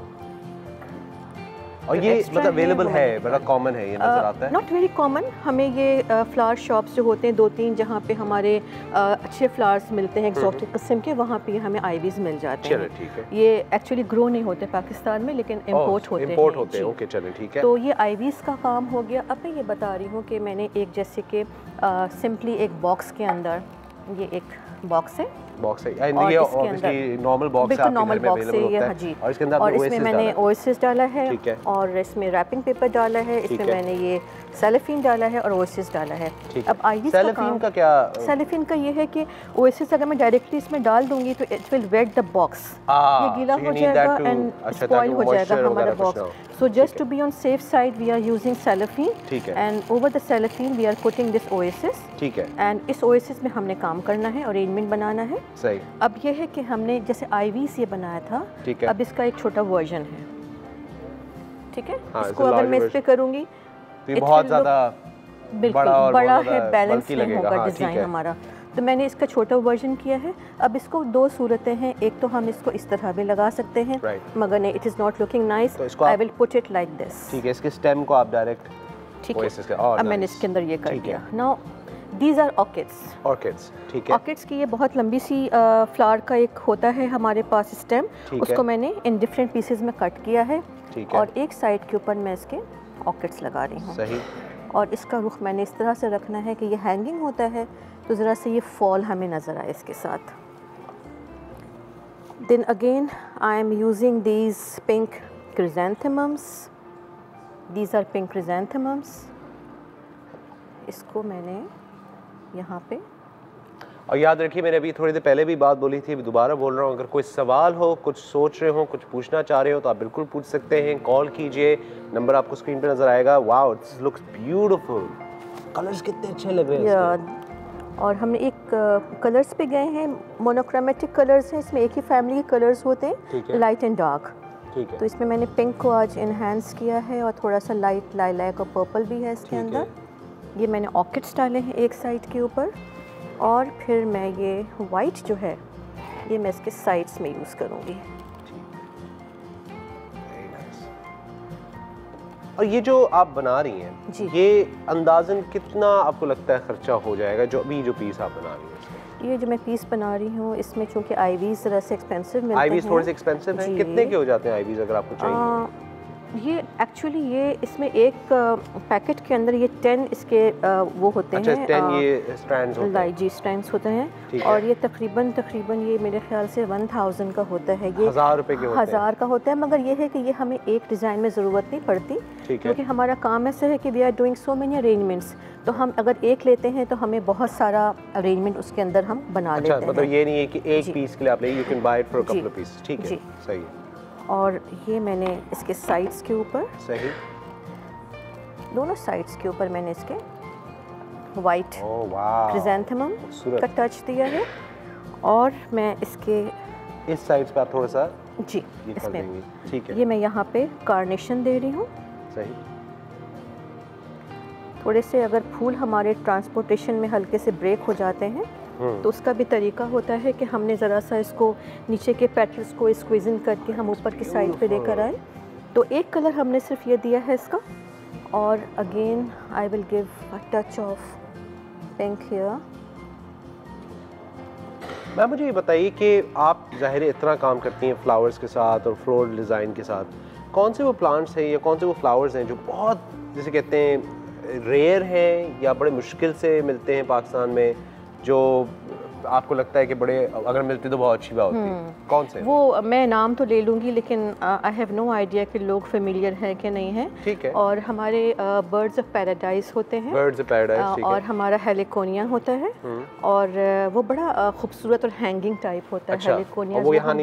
और ये मतलब अवेलेबल है, बड़ा कॉमन है, ये नजर आता है। Not very common. हमें ये फ्लावर शॉप्स जो होते हैं 2-3 जहाँ पे हमारे अच्छे फ्लावर्स मिलते हैं एक्सोटिक किस्म के, वहाँ पे हमें आईवीज़ मिल जाते हैं। ठीक है। ये एक्चुअली ग्रो नहीं होते पाकिस्तान में, लेकिन इम्पोर्ट होते हैं। ओके, चलिए ठीक है। तो ये आईवीज़ का काम हो गया। अब मैं ये बता रही हूँ कि मैंने एक जैसे कि सिंपली एक बॉक्स के अंदर, ये एक बॉक्स है, ये ऑब्वियसली नॉर्मल बॉक्स है, नॉर्मल बॉक्स है ये। हाँ जी। और इसके अंदर इसमें मैंने ओएसिस डाला है और इसमें रैपिंग पेपर डाला है, इसमें मैंने ये सेलोफिन डाला है और ओएसिस डाला है। अब आईवीज़ सेलोफिन का क्या? सेलोफिन का ये है कि ओएसिस अगर मैं डायरेक्टली इसमें डाल दूंगी तो it will wet the box, ये गीला हो जाएगा एंड स्पॉइल हो जाएगा हमारा box. So just to be on safe side, we are using cellophane. ठीक है। And over the cellophane, we are putting this oasis. ठीक है। And इस oasis में हमने काम करना है, अरेंजमेंट बनाना है। सही। अब ये है कि हमने जैसे आईवीज़ ये बनाया था, ठीक है। अब इसका एक छोटा वर्जन है। ठीक है। हाँ, इसको अगर मैं इस पे करूँगी, तो बहुत ज़्यादा बड़ा है, बैलेंस नहीं होगा डिज़ाइन हमारा। तो मैंने इसका छोटा वर्जन किया है। अब इसको 2 सूरतें हैं, एक तो हम इसको इस तरह भी लगा सकते हैं, मगर नहीं, it is not looking nice. I will put it like this. ठीक है। इसके स्टेम को आप डायरेक्ट, ठीक है। अब मैंने इसके अंदर ये कर दिया। Now these are orchids. Orchids, ठीक है। ऑर्किड्स की ये बहुत लंबी सी फ्लावर का एक होता है हमारे पास स्टेम, उसको मैंने इन डिफरेंट पीसेज में कट किया है, ठीक है। और एक साइड के ऊपर मैं इसके ऑर्किड्स लगा रही हूँ। सही। और इसका रुख मैंने इस तरह से रखना है कि ये हैंगिंग होता है तो ज़रा से ये फॉल हमें नज़र आए इसके साथ। Then again I am using these pink chrysanthemums, these are pink chrysanthemums. इसको मैंने यहाँ पे, और याद रखिए मैंने अभी थोड़ी देर पहले भी बात बोली थी, अभी दोबारा बोल रहा हूँ, अगर कोई सवाल हो, कुछ सोच रहे हो, कुछ पूछना चाह रहे हो तो आप बिल्कुल पूछ सकते हैं, कॉल कीजिए, नंबर आपको स्क्रीन पे नजर आएगा। Wow, it's looks beautiful, colours कितने अच्छे लग रहे हैं इसके। और हमने एक कलर्स पे गए हैं, मोनोक्रोमेटिक कलर्स हैं, इसमें एक ही फैमिली के कलर्स होते हैं, लाइट एंड डार्क, ठीक है। तो इसमें मैंने पिंक को आज इनहेंस किया है और थोड़ा सा लाइट लाइलैक और पर्पल भी है इसके अंदर। ये मैंने ऑर्किड्स डाले हैं एक साइड के ऊपर, और फिर मैं ये वाइट जो है ये मैं इसके साइड्स में यूज़ करूँगी। और ये जो आप बना रही हैं जी, ये अंदाजन कितना आपको लगता है खर्चा हो जाएगा, जो अभी जो पीस आप बना रही हैं? ये जो मैं पीस बना रही हूँ इसमें चूँकि आईवीज़ ज़रा से एक्सपेंसिव मिलते हैं। आईवीज़ थोड़े से एक्सपेंसिव हैं, कितने के हो जाते हैं आईवीज़ अगर आपको चाहिए? ये एक्चुअली ये इसमें एक पैकेट के अंदर ये 10 इसके वो होते हैं। अच्छा, 10 ये स्ट्रैंड्स होते हैं। जी, स्ट्रैंड्स होते हैं, और ये तकरीबन ये मेरे ख्याल से 1000 का होता है। ये 1000 रुपए के होते हैं। 1000 का होता है, मगर ये है कि ये हमें एक डिज़ाइन में ज़रूरत नहीं पड़ती, क्योंकि हमारा काम ऐसा है कि we are doing so many arrangements, तो हम अगर एक लेते हैं तो हमें बहुत सारा अरेंजमेंट उसके अंदर हम बना लेते हैं। मतलब ये नहीं है कि एक पीस के लिए आप ले, you can buy it for a couple of peace, ठीक है, सही है। और ये मैंने इसके साइड्स के ऊपर, सही, दोनों साइड्स के ऊपर मैंने इसके वाइट क्रिजेंथेमम का टच दिया है, और मैं इसके इस साइड पे आप थोड़ा सा जी इसमें, ठीक है, ये मैं यहाँ पे कार्नेशन दे रही हूँ। सही। थोड़े से अगर फूल हमारे ट्रांसपोर्टेशन में हल्के से ब्रेक हो जाते हैं तो उसका भी तरीका होता है कि हमने ज़रा सा इसको नीचे के पेटल्स को स्क्वीज़न करके हम ऊपर की साइड पे लेकर आए। तो एक कलर हमने सिर्फ ये दिया है इसका, और again I will give a touch of pink here. Ma'am मुझे ये बताइए कि आप ज़ाहिर इतना काम करती हैं फ्लावर्स के साथ और फ्लोरल डिज़ाइन के साथ, कौन से वो प्लांट्स हैं या कौन से वो फ्लावर्स हैं जो बहुत जैसे कहते हैं रेयर हैं या बड़े मुश्किल से मिलते हैं पाकिस्तान में, जो आपको लगता है कि बड़े अगर मिलते तो बहुत अच्छी बात होती? कौन से? वो मैं नाम तो ले लूँगी, लेकिन आई हैव नो आइडिया कि लोग फेमिलियर हैं कि नहीं हैं। ठीक है। और हमारे बर्ड्स ऑफ पैराडाइज होते हैं, बर्ड्स ऑफ पैराडाइज, और हमारा हेलिकोनिया होता है, और वो बड़ा खूबसूरत और हैंगिंग टाइप होता है। हेलिकोनिया वो यहाँ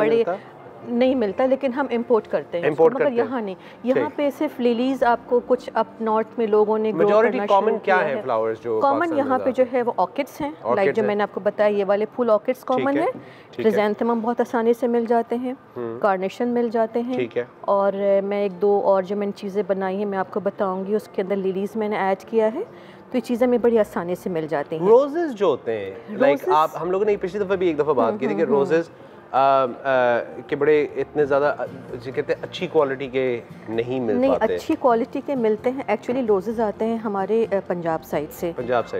नहीं मिलता, लेकिन हम इंपोर्ट करते हैं, मगर यहाँ नहीं। यहाँ पे सिर्फ लिलीज आपको कुछ अप नॉर्थ में लोगों ने ग्रो करना कॉमन क्या है फ्लावर्स जो कॉमन यहाँ पे जो है वो ऑर्किड्स हैं, लाइक जो मैंने आपको बताया ये वाले फूल ऑर्किड्स कॉमन है। क्रिजेंथेमम बहुत आसानी से मिल जाते हैं, कार्नेशन मिल जाते हैं, और मैं एक दो और जो मैंने चीज़ें बनाई हैं मैं आपको बताऊँगी, उसके अंदर लिलीज मैंने ऐड किया है, तो ये चीज़ें हमें बड़ी आसानी से मिल जाती हैं। रोजेस जो होते हैं, लाइक आप हम लोगों ने पिछली दफ़ा भी एक दफ़ा बात की थी कि रोजेस के बड़े इतने ज़्यादा कहते हैं अच्छी क्वालिटी के नहीं मिल पाते। अच्छी क्वालिटी के मिलते हैं, एक्चुअली रोजेस आते हैं हमारे पंजाब साइड से,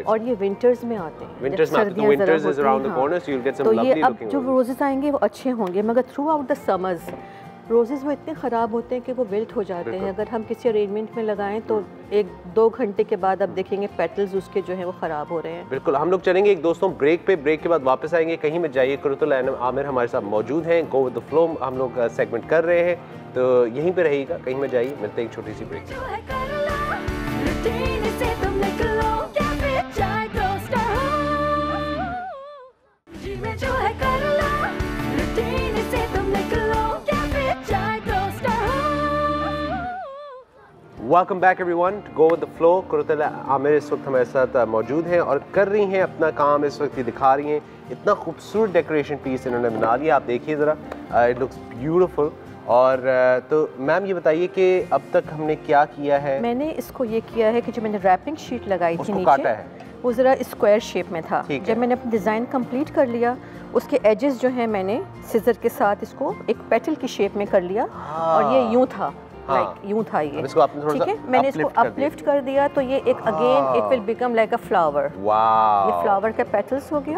और ये विंटर्स में आते हैं। विंटर्स में आते हैं, तो winters is around the corner, so you will get some lovely looking. अब जो रोजेस आएंगे वो अच्छे होंगे, मगर throughout the summers roses वो इतने ख़राब होते हैं कि वो विल्ट हो जाते हैं। अगर हम किसी अरेंजमेंट में लगाएं तो 1-2 घंटे के बाद आप देखेंगे पेटल्स उसके जो हैं वो ख़राब हो रहे हैं। बिल्कुल। हम लोग चलेंगे एक दोस्तों ब्रेक पे, ब्रेक के बाद वापस आएंगे, कहीं में जाइए। कुरुतुल आमिर हमारे साथ मौजूद हैं, गो विद द फ्लो हम लोग सेगमेंट कर रहे हैं, तो यहीं पे रहिएगा, कहीं में जाइए। मिलते हैं एक छोटी सी break. Welcome back everyone to go with the flow. Qurratul Aamir इस वक्त हमारे साथ मौजूद हैं और कर रही हैं अपना काम, इस वक्त ये दिखा रही हैं। इतना खूबसूरत डेकोरेशन पीस इन्होंने बना लिया, आप देखिए ज़रा, इट लुक्स ब्यूटीफुल। और तो मैम ये बताइए कि अब तक हमने क्या किया है? मैंने इसको ये किया है कि जो मैंने रैपिंग शीट लगाई थी नीचे, काटा है, वो ज़रा स्क्वायर शेप में था। जब मैंने अपना डिज़ाइन कंप्लीट कर लिया, उसके एजेस जो हैं मैंने सिजर के साथ इसको एक पेटल की शेप में कर लिया, और ये यूँ था। लाइक यूं था ये, इसको आपने थोड़ा ठीक है, सा मैंने इसको अपलिफ्ट कर दिया तो ये एक again it will become like a flower. Wow, ये फ्लावर का पेटल्स हो गया।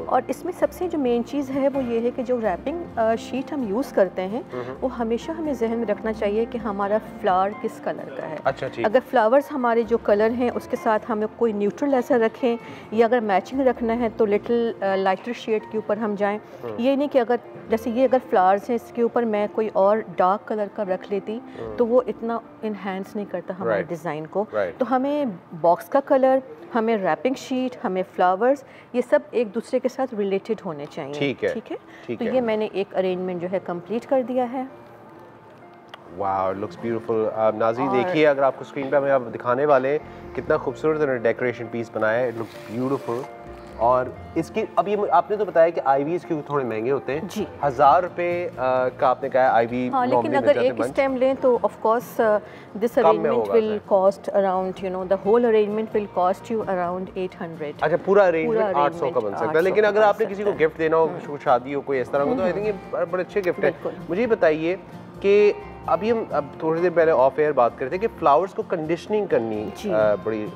और इसमें सबसे जो मेन चीज़ है वो ये है कि जो रैपिंग शीट हम यूज़ करते हैं वो हमेशा हमें जहन में रखना चाहिए कि हमारा फ्लावर किस कलर का है। अच्छा, ठीक। अगर फ्लावर्स हमारे जो कलर हैं उसके साथ हमें कोई न्यूट्रल ऐसा रखें, या अगर मैचिंग रखना है तो लिटिल लाइटर शेड के ऊपर हम जाएं। ये नहीं कि अगर जैसे ये अगर फ्लावर्स हैं इसके ऊपर मैं कोई और डार्क कलर का रख लेती तो वो इतना इन्हेंस नहीं करता हमारे डिज़ाइन को। तो हमें बॉक्स का कलर, हमें रैपिंग शीट, हमें फ्लावर्स, ये सब एक दूसरे के साथ रिलेटेड होने चाहिए। ठीक है, ठीक है। ठीक तो है। ये मैंने एक अरेंजमेंट जो है कंप्लीट कर दिया है। Wow, looks beautiful. नाज़रीन देखिए, अगर आपको स्क्रीन पे हमें आप दिखाने वाले हैं कितना खूबसूरत डेकोरेशन पीस बनाया है, इट लुक्स ब्यूटीफुल। और इसकी अब ये आपने तो बताया कि आईवीज क्योंकि थोड़े महंगे होते हैं जी, 1000 रुपये का आपने कहा आईवी। हाँ, लेकिन अगर एक स्टेम लें तो of course this arrangement will cost around, you know, the whole arrangement will cost you around 800। अच्छा, पूरा अरेंजमेंट 800 का बन सकता है। लेकिन अगर आपने किसी को गिफ्ट देना हो, कोई शादी हो, कोई इस तरह हो, तो आई थिंक ये बड़े अच्छे गिफ्ट है। मुझे बताइए कि अभी हम अब थोड़ी देर पहले ऑफ एयर बात कर रहे थे कि फ्लावर्स को कंडीशनिंग करनी बड़ी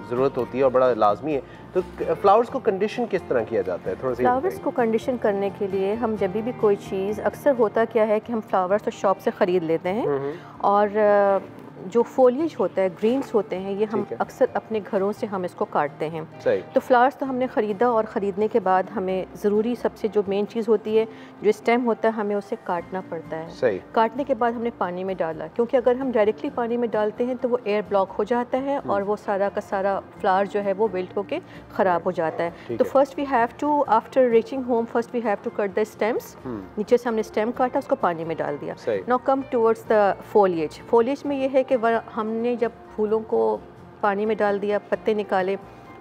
ज़रूरत होती है और बड़ा लाजमी है। तो फ्लावर्स को कंडीशन किस तरह किया जाता है? थोड़ा सा फ्लावर्स को कंडीशन करने के लिए हम जब भी कोई चीज़, अक्सर होता क्या है कि हम फ्लावर्स तो शॉप से ख़रीद लेते हैं और जो फोलिएज होता है, ग्रीन्स होते हैं, ये हम अक्सर अपने घरों से हम इसको काटते हैं। तो फ्लावर्स तो हमने ख़रीदा और ख़रीदने के बाद हमें ज़रूरी सबसे जो मेन चीज़ होती है, जो स्टेम होता है, हमें उसे काटना पड़ता है। सही। काटने के बाद हमने पानी में डाला, क्योंकि अगर हम डायरेक्टली पानी में डालते हैं तो वो एयर ब्लॉक हो जाता है और वो सारा का सारा फ्लावर जो है वो विल्ट होके ख़राब हो जाता है। तो first we have to, after reaching home, first we have to cut the stems. नीचे से हमने स्टेम काटा, उसको पानी में डाल दिया। Now come towards the foliage. Foliage में ये है कि हमने जब फूलों को पानी में डाल दिया, पत्ते निकाले,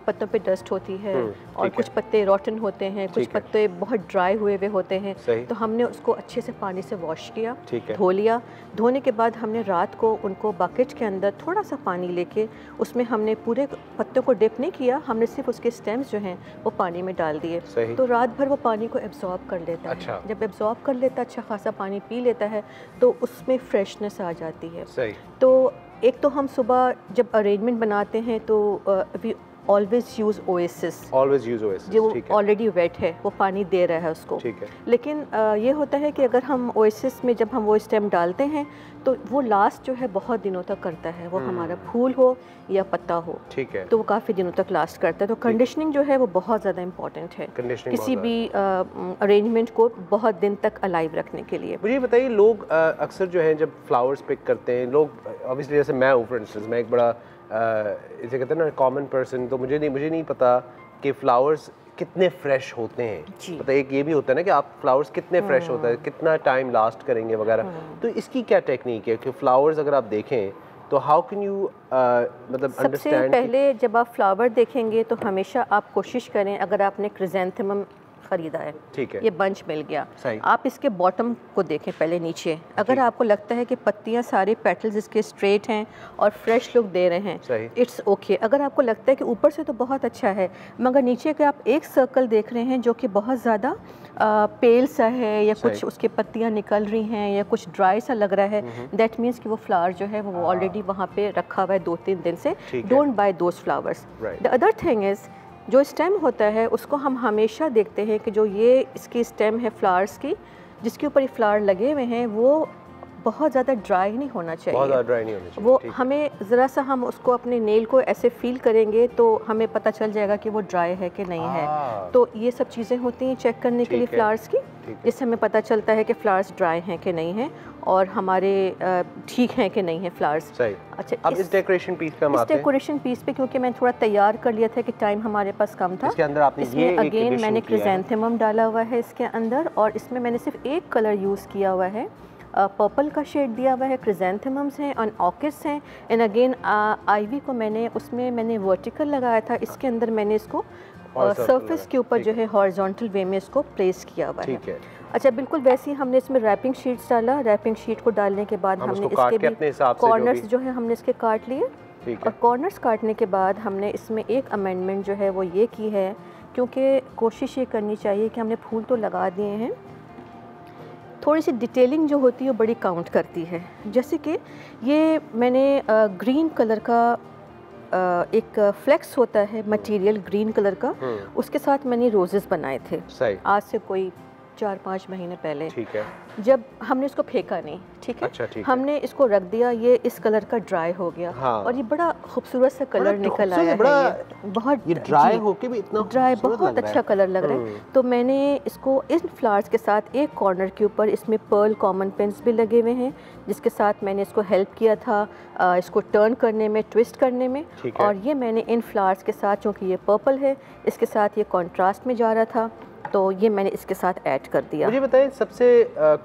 पत्तों पे डस्ट होती है और कुछ पत्ते रॉटन होते हैं, कुछ पत्ते बहुत ड्राई हुए हुए होते हैं। तो हमने उसको अच्छे से पानी से वॉश किया, धो लिया। धोने के बाद हमने रात को उनको बकेट के अंदर थोड़ा सा पानी लेके उसमें हमने पूरे पत्तों को डिप नहीं किया, हमने सिर्फ उसके स्टेम्स जो हैं वो पानी में डाल दिए। तो रात भर वो पानी को एब्जॉर्ब कर लेता है। जब एब्जॉर्ब कर लेता है, अच्छा खासा पानी पी लेता है, तो उसमें फ्रेशनेस आ जाती है। तो एक तो हम सुबह जब अरेंजमेंट बनाते हैं तो वी ऑलवेज यूज़ ओएसिस। जो ऑलरेडी वेट है, वो पानी दे रहा है उसको। लेकिन ये होता है कि अगर हम ओएसिस में जब हम वो स्टेम डालते हैं तो वो लास्ट जो है बहुत दिनों तक करता है, वो हमारा फूल हो या पत्ता हो, तो वो काफ़ी दिनों तक लास्ट करता है। तो कंडीशनिंग जो है वो बहुत ज़्यादा इम्पॉर्टेंट है किसी भी अरेंजमेंट को बहुत दिन तक अलाइव रखने के लिए। मुझे बताइए, लोग अक्सर जो है जब फ्लावर्स पिक करते हैं, लोग ऑब्वियसली जैसे मैं हूँ फॉर इंस्टेंस, मैं एक बड़ा इसे कहते हैं ना कॉमन पर्सन, तो मुझे नहीं पता कि फ्लावर्स कितने फ्रेश होते हैं। पता एक ये भी होता है ना कि आप फ्लावर्स कितने फ्रेश होता है, कितना टाइम लास्ट करेंगे वगैरह। तो इसकी क्या टेक्निक है कि फ्लावर्स अगर आप देखें तो हाउ कैन यू मतलब सबसे पहले जब आप फ्लावर देखेंगे तो हमेशा आप कोशिश करें, अगर आपने क्रिजेंथेमम खरीदा है, ठीक है, ये बंच मिल गया, आप इसके बॉटम को देखें पहले नीचे। अगर आपको लगता है कि पत्तियां सारे पेटल्स इसके स्ट्रेट हैं और फ्रेश लुक दे रहे हैं, इट्स ओके। अगर आपको लगता है कि ऊपर से तो बहुत अच्छा है मगर नीचे के आप एक सर्कल देख रहे हैं जो कि बहुत ज़्यादा पेल सा है या कुछ उसकी पत्तियां निकल रही हैं या कुछ ड्राई सा लग रहा है, दैट मीन्स कि वो फ्लावर जो है वो ऑलरेडी वहाँ पे रखा हुआ है 2-3 दिन से। Don't buy those flowers. The other thing is, जो स्टेम होता है उसको हम हमेशा देखते हैं कि जो ये इसकी स्टेम है फ्लावर्स की, जिसके ऊपर ये फ्लावर लगे हुए हैं, वो बहुत ज़्यादा ड्राई नहीं होना चाहिए। बहुत ज़्यादा ड्राई नहीं होना चाहिए। वो हमें ज़रा सा हम उसको अपने नेल को ऐसे फील करेंगे तो हमें पता चल जाएगा कि वो ड्राई है कि नहीं है। तो ये सब चीज़ें होती हैं चेक करने के लिए फ्लावर्स की, जिससे हमें पता चलता है कि फ्लावर्स ड्राई हैं कि नहीं हैं और हमारे ठीक हैं कि नहीं है फ्लावर्स। अच्छा, अब इस डेकोरेशन पीस पे हम आते हैं। डेकोरेशन पीस पे क्योंकि मैं थोड़ा तैयार कर लिया था कि टाइम हमारे पास कम था, इसके अंदर आपने इसमें अगेन मैंने क्रिजेंथेमम डाला हुआ है इसके अंदर और इसमें मैंने सिर्फ एक कलर यूज़ किया हुआ है, पर्पल का शेड दिया हुआ है, क्रिजेंथेमम्स हैं और ऑर्किड्स हैं। एंड अगेन आईवी को मैंने वर्टिकल लगाया था, इसके अंदर मैंने इसको सरफेस के ऊपर जो है हॉरिजॉन्टल वे में इसको प्लेस किया हुआ है। अच्छा, बिल्कुल वैसे ही हमने इसमें रैपिंग शीट्स डाला। रैपिंग शीट को डालने के बाद हमने इसके भी कॉर्नर्स जो है हमने इसके काट लिए और कॉर्नर्स काटने के बाद हमने इसमें एक अमेंडमेंट जो है वो ये की है, क्योंकि कोशिश ये करनी चाहिए कि हमने फूल तो लगा दिए हैं थोड़ी सी डिटेलिंग जो होती है वो बड़ी काउंट करती है। जैसे कि ये मैंने ग्रीन कलर का एक फ्लेक्स होता है मटेरियल ग्रीन कलर का, उसके साथ मैंने रोजेस बनाए थे। सही। आज से कोई 4-5 महीने पहले। ठीक है। जब हमने इसको फेंका नहीं, ठीक है, अच्छा, ठीक हमने इसको रख दिया, ये इस कलर का ड्राई हो गया। हाँ। और ये बड़ा खूबसूरत सा कलर निकल आया है। ये बहुत ये ड्राई होके भी इतना ड्राई, बहुत अच्छा कलर लग रहा है। तो मैंने इसको इन फ्लावर्स के साथ एक कॉर्नर के ऊपर इसमें पर्ल कॉमन पेन्स भी लगे हुए हैं, जिसके साथ मैंने इसको हेल्प किया था इसको टर्न करने में, ट्विस्ट करने में। और ये मैंने इन फ्लावर्स के साथ, चूँकि ये पर्पल है, इसके साथ ये कॉन्ट्रास्ट में जा रहा था, तो ये मैंने इसके साथ ऐड कर दिया। मुझे बताएं सबसे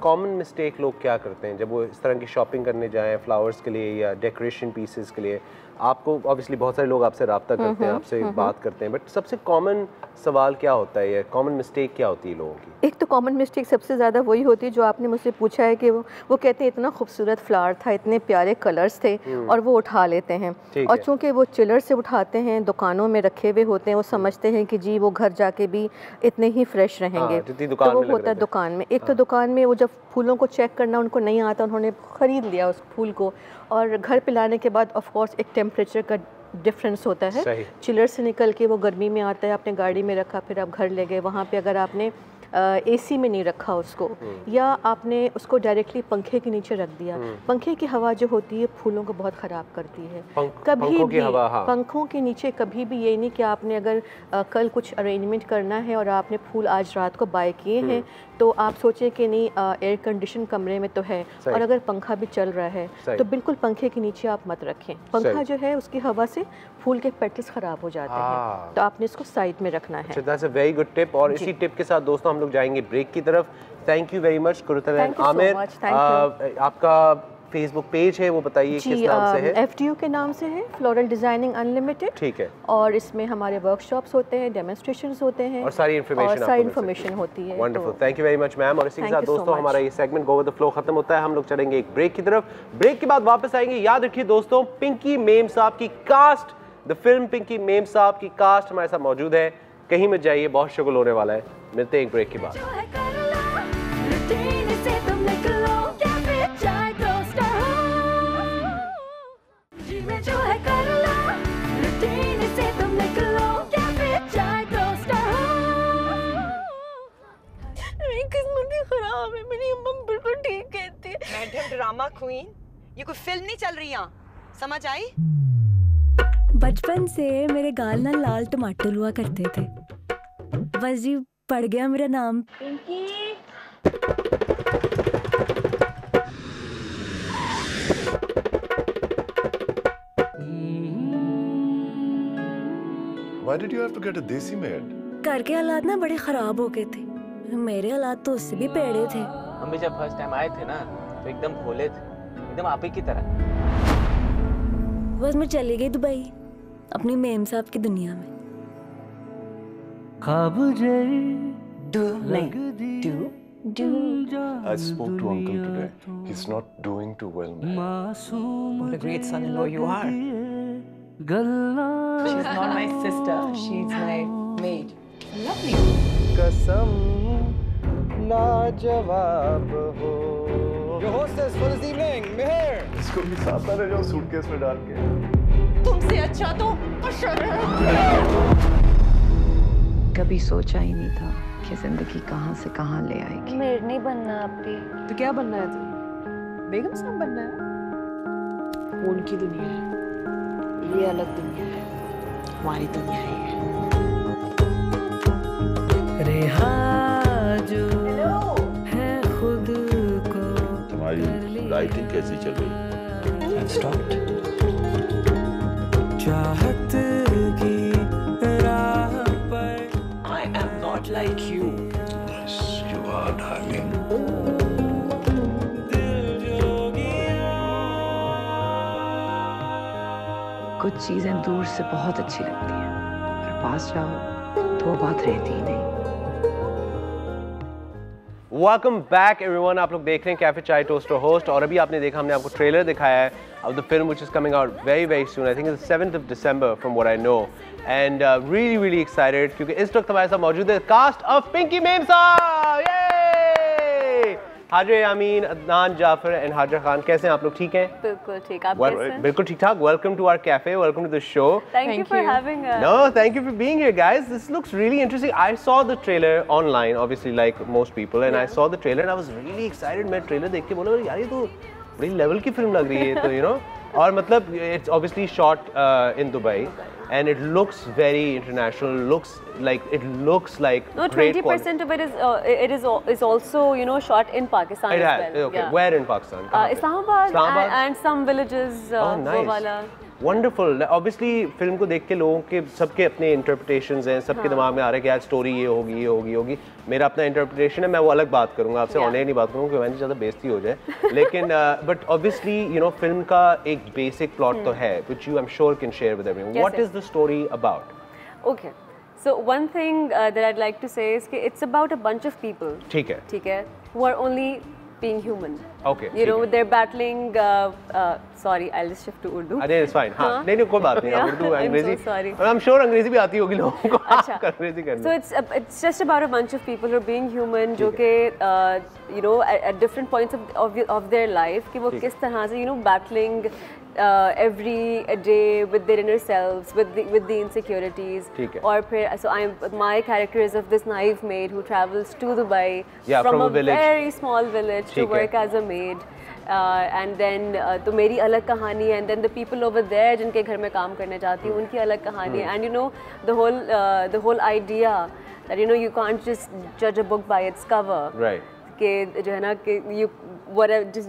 कॉमन मिस्टेक लोग क्या करते हैं जब वो इस तरह की शॉपिंग करने जाएं फ्लावर्स के लिए या डेकोरेशन पीसेस के लिए? आपको ऑब्वियसली बहुत सारे लोग आपसे रब्ता करते हैं, आपसे बात करते हैं, बट सबसे कॉमन सवाल क्या होता है या कॉमन मिस्टेक क्या होती है लोगों की? एक तो कॉमन मिस्टेक सबसे ज़्यादा वही होती है जो आपने मुझसे पूछा है कि वो कहते हैं इतना खूबसूरत फ्लावर था, इतने प्यारे कलर्स थे, और वो उठा लेते हैं। और चूँकि वो चिलर से उठाते हैं, दुकानों में रखे हुए होते हैं, वो समझते हैं कि जी वो घर जाके भी इतने ही फ्रेश रहेंगे। तो वो होता है दुकान में। एक तो दुकान में वो जब फूलों को चेक करना उनको नहीं आता, उन्होंने ख़रीद लिया उस फूल को, और घर पे लाने के बाद ऑफ कोर्स एक टेम्परेचर का डिफरेंस होता है। चिलर से निकल के वो गर्मी में आता है, आपने गाड़ी में रखा, फिर आप घर ले गए, वहाँ पे अगर आपने एसी में नहीं रखा उसको, या आपने उसको डायरेक्टली पंखे के नीचे रख दिया, पंखे की हवा जो होती है फूलों को बहुत ख़राब करती है। कभी भी पंखों के नीचे कभी भी ये नहीं कि आपने अगर कल कुछ अरेंजमेंट करना है और आपने फूल आज रात को बाय किए हैं, तो आप सोचें कि नहीं एयर कंडीशन कमरे में तो है, और अगर पंखा भी चल रहा है तो बिल्कुल पंखे के नीचे आप मत रखें। पंखा जो है उसकी हवा से फूल के पेटल्स ख़राब हो जाते हैं, तो आपने इसको साइड में रखना है। That's a very good tip. और इसी टिप के साथ दोस्तों हम लोग जाएंगे ब्रेक की तरफ। Thank you very much Qurratul Aamir. आपका फेसबुक पेज है वो बताइए किस नाम से है? FDU के नाम से है, फ्लोरल डिजाइनिंग अनलिमिटेड। ठीक है। और इसमें हमारे वर्कशॉप्स होते हैं, डेमोन्स्ट्रेशंस होते हैं, और सारी इन्फॉर्मेशन होती है। Wonderful, thank you very much ma'am. और इसी के साथ दोस्तों हमारा ये segment go with the flow खत्म होता है। हम लोग चलेंगे एक ब्रेक की तरफ। ब्रेक के बाद वापस आएंगे। याद रखिए दोस्तों, पिंकी मेम साहब की cast, the film Pinky Memsaab की कास्ट हमारे साथ मौजूद है। कहीं मत जाइए, बहुत शुगल होने वाला है। मिलते हैं एक ब्रेक के बाद। खराब है, मेरी अम्मा बिल्कुल ठीक कहती है। मैडम ड्रामा क्वीन, ये कोई फिल्म नहीं चल रही यहाँ, समझ आई? बचपन से मेरे गाल ना लाल टमाटर हुआ करते थे, बस जी पड़ गया मेरा नाम Pinky. Why did you have to get a desi maid? घर के हालात ना बड़े खराब हो गए थे, मेरे हालात तो उससे भी पेड़े थे। हम भी जब फर्स्ट टाइम आए थे ना तो एकदम भोले थे, एकदम आप ही की तरह। बस मैं चली गई दुबई अपनी मेम साहब की दुनिया में। I spoke to uncle today. He's not doing too well, man. What a great son-in-law you are. She's not my sister, she's my maid. I love you. कसम लाजवाब हो। Your hostess for this evening, Meher. इसको भी साथ आने जाओ suitcase में डाल के। तुमसे अच्छा तो कभी सोचा ही नहीं था कि जिंदगी कहाँ से कहाँ ले आएगी। मेरे नहीं बनना आपकी। तो क्या बनना है तुम? बेगम साहब बनना है? उनकी दुनिया है, ये अलग दुनिया है, हमारी दुनिया ही है। तुम्हारी राइटिंग कैसी चल रही? चाहत की राह पर I am not like you. Yes, you are, darling. कुछ चीजें दूर से बहुत अच्छी लगती हैं, पर पास जाओ तो वो बात रहती ही नहीं। वेलकम बैक एवरीवन, आप लोग देख रहे हैं कैफे चाय टोस्टर होस्ट। और अभी आपने देखा, हमने आपको ट्रेलर दिखाया है of the film which is coming out very soon. I think it's the 7th of December from what I know, and really excited क्योंकि इस वक्त हमारे साथ मौजूद है कास्ट ऑफ पिंकी मेम साहब। हाजरा यामीन, अदनान जाफर एंड हाजरा खान, कैसे हैं आप लोग? ठीक हैं? बिल्कुल ठीक, आप कैसे हैं? बिल्कुल ठीक ठाक। Welcome to our cafe, welcome to the show. Thank you for having us. No, thank you for being here, guys. This looks really interesting. I saw the trailer online, obviously, like most people, and I saw the trailer and I was really excited. मैं trailer देख के बोला यार ये तो बड़ी level की film लग रही है, तो you know, और मतलब it's obviously shot in Dubai. And it looks very international. It looks like no, great 20% of it is also, you know, shot in Pakistan as well. Okay. Yeah. Where in Pakistan? Islamabad and some villages. Oh, nice. Wonderful. Obviously, film को देख के लोगों के सबके अपने interpretations हैं, सबके दिमाग में आ रहा है कि यार स्टोरी ये होगी। मेरा अपना इंटरप्रिटेशन है, मैं वो अलग बात करूंगा आपसे, ऑनलाइन नहीं बात करूंगा क्योंकि मैंने ज़्यादा बेइज्जती हो जाए। लेकिन but obviously you know film का एक बेसिक प्लॉट तो है, which you I'm sure can share with everyone. What is the story about? Okay. So one thing that I'd like to say is that it's about a bunch of people. ठीक है. Who are only being human. Okay. You know, they're battling. Sorry, I'll just shift to Urdu. अरे it's fine. हाँ, नहीं कोई बात नहीं. उर्दू, अंग्रेजी. I'm so sorry. I'm sure अंग्रेजी भी आती होगी लोगों को. अच्छा. अंग्रेजी करना. So it's just about a bunch of people who are being human, जो कि you know at different points of their life, कि वो किस तरह से you know battling every day with their inner selves, with the insecurities. और फिर so my character is of this naive maid who travels to Dubai from a very small village to work as a maid. And then तो मेरी अलग कहानी है, and then the people over there जिनके घर में काम करने जाती हूँ उनकी अलग कहानी है, and you know the whole idea that you know you can't just judge a book by its cover. Right. कि जो है ना कि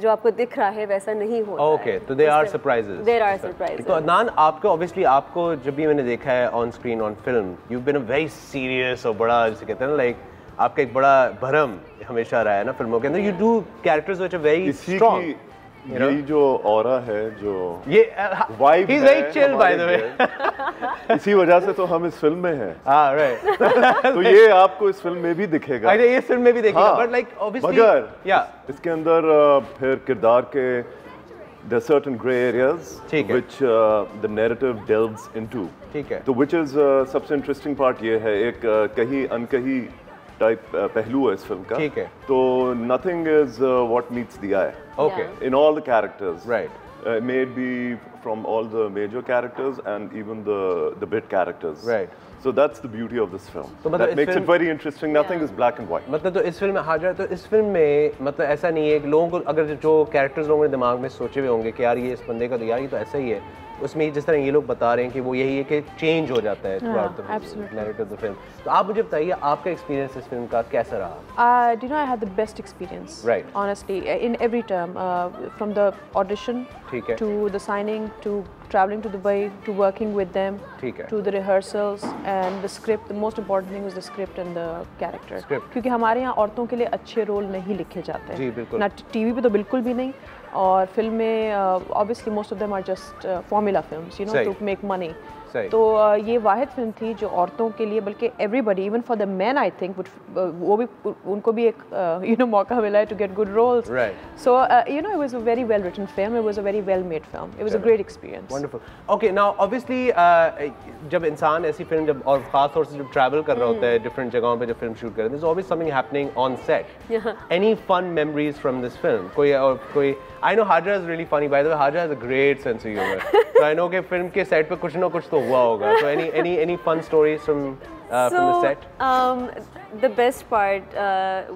जो आपको दिख रहा है वैसा नहीं होता है। Okay, तो there are surprises. There are surprises. तो अदनान, आपको obviously आपको जब भी मैंने देखा है on screen on film, you've been a very serious और बड़ा जिसे कहते हैं ना like आपका एक बड़ा भरम हमेशा रहा है ना फिल्मों के अंदर. You do characters which are very strong. यही जो ऑरा है, जो ये वाइब है, he's very chill by the way. इसी वजह से तो हम इस फिल्म में हैं. हाँ, right. तो ये आपको इस फिल्म में भी दिखेगा. अरे ये फिल्म में भी दिखेगा, but like obviously. मगर इसके अंदर फिर किरदार के there are certain gray areas which the narrative delves into. ठीक है. तो which is सबसे interesting part ये है, एक कहीं अनकही टाइप पहलू है इस फिल्म का. ठीक है. तो nothing is what meets the eye. Okay. In all the characters. Right. It may be from all the major characters and even the bit characters. Right. So that's the beauty of this film. तो that makes it very interesting. Nothing is black and white. मतलब तो इस film में हाजरा, तो इस film में मतलब ऐसा नहीं है कि लोगों को अगर जो कैरेक्टर्स लोगों ने दिमाग में सोचे हुए होंगे कि यार ये इस बंदे का तो यार ये तो ऐसा ही है, उसमें जिस तरह ये लोग बता रहे हैं कि वो यही है कि चेंज हो जाता है throughout the narrative of the film. तो आप मुझे बताइए आपका एक्सपीरियंस इस फिल्म का कैसा रहा? Do you know, I had the best experience. Right. Honestly, in every term, from the audition to the signing to traveling to Dubai to working with them to the rehearsals and the script. The most important thing was the script and the character. क्योंकि हमारे यहाँ औरतों के लिए अच्छे role नहीं लिखे जाते हैं. ना टीवी पे तो बिल्कुल भी नहीं, और फिल्म में obviously most of them are just formula films, you know, to make money. तो ये वाहिद फिल्म थी जो औरतों के लिए, बल्कि everybody, even for the man I think, वो भी उनको भी एक यू नो मौका मिला है to get good roles. So you know it was a very well written film, it was a very well made film, it was a great experience. Wonderful. Okay, now obviously जब इंसान ऐसी film जब और खास तौर से जब travel कर रहा होता है डिफरेंट जगहों पे जब फिल्म शूट कर रहे हैं, there is always something happening on set. Any fun memories from this film? कोई I know Hajra is really funny. By the way, Hajra has a great sense of humor. So I know कि film के set पे कुछ ना कुछ तो हुआ होगा. So any fun stories from the set? The best part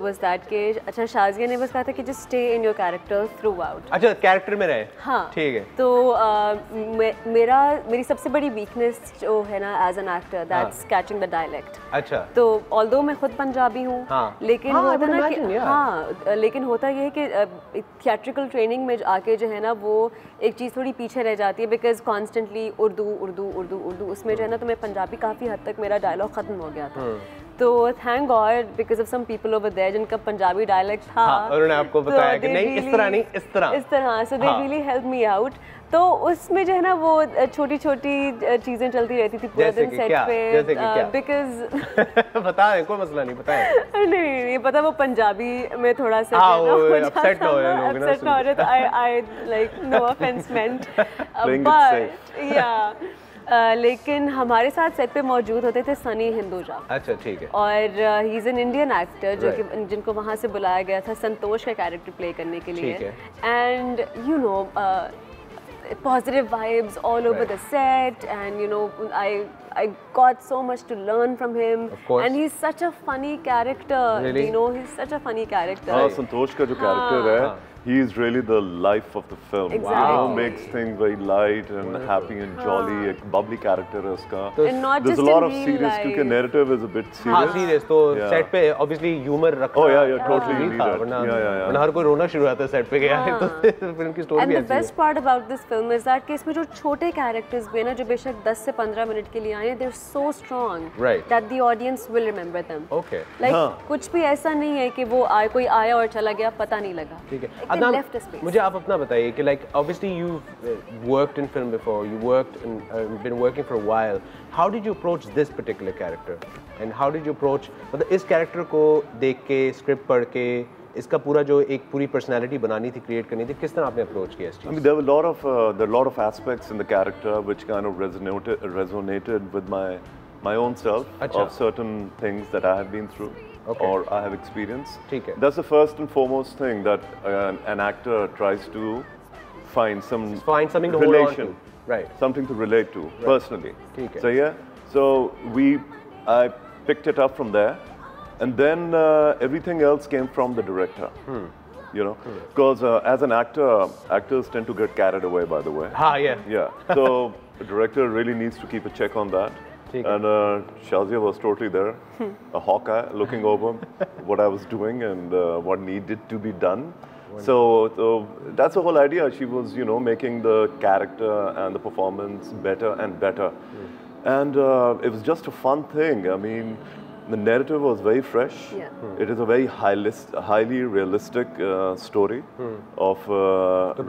was that कि अच्छा शाज़िया ने बस कहा था कि just stay in your character throughout. अच्छा, कैरेक्टर में रहे. हाँ. ठीक है. तो मेरी सबसे बड़ी weakness जो है ना as an actor, that's catching the dialect. अच्छा. तो although मैं खुद पंजाबी हूँ, लेकिन होता ना कि हाँ, लेकिन होता ये है कि theatrical training में आके जो है ना वो एक चीज़ थोड़ी पीछे रह जाती है, because constantly उर्दू उसमें जो है ना तो मैं पंजाबी काफ़ी हद तक मेरा डायलॉग ख़त्म हो गया था. तो thank God because of some people over there जिनका पंजाबी डायलेक्ट था, उन्होंने आपको बताया कि नहीं इस तरह नहीं, इस तरह. So they really help me out. तो उसमें जो है ना वो छोटी छोटी चीजें चलती रहती थी पूरा दिन सेट पे, बिकॉज बता दें, कोई मसला नहीं, बताएं. नहीं पता, वो पंजाबी में थोड़ा सा अपसेट ना हो रहे, तो I like no offence meant, but या लेकिन हमारे साथ सेट पे मौजूद होते थे सनी हिंदुजा। अच्छा ठीक है। और he is an Indian actor जो कि जिनको वहाँ से बुलाया गया था संतोष का कैरेक्टर प्ले करने के लिए। And you know positive vibes all over the set, and you know I got so much to learn from him, and he's such a funny character. You know, he's such a funny character. संतोष का जो character है, he is really the life of the film. Exactly. You know, makes things very light and happy and jolly. एक bubbly character है उसका. And not There's just a lot in of real serious life. क्योंकि narrative is a bit serious. हाँ serious तो set पे obviously humor रखना. Oh yeah, totally need that. वरना हर कोई रोना शुरू होता है set पे गया है तो फिल्म की story भी ऐसी है. And the best part about this film is that कि इसमें जो छोटे characters भी हैं ना जो बेशक 10 से 15 मिनट के लिए आए हैं, they're so strong that the audience will remember them. Okay. Like कुछ भी ऐसा नहीं है कि वो कोई आया और चला गया पता नहीं लगा. ठीक है. मुझे आप अपना बताइए कि like obviously you've worked in film before, you worked and been working for a while. How did you approach this particular character? And how did you approach मतलब इस character को देख के script पढ़ के इसका पूरा जो एक पूरी personality बनानी थी, create करनी थी, किस तरह आपने approach किया इस चीज़? I mean, there were a lot of aspects in the character which kind of resonated with my own self of certain things that I have been through. Or I have experienced. That's the first and foremost thing that an actor tries to find something to relation, hold on to. Right. Something to relate to personally. So yeah, so I picked it up from there, and then everything else came from the director. You know, because as an actor, actors tend to get carried away. By the way. Yeah. So the director really needs to keep a check on that. And Shazia was totally there, a Hawkeye, looking over what I was doing and what needed to be done. So that's the whole idea. She was, you know, making the character and the performance better and better. And it was just a fun thing. I mean, the narrative was very fresh. It is a very highly realistic story of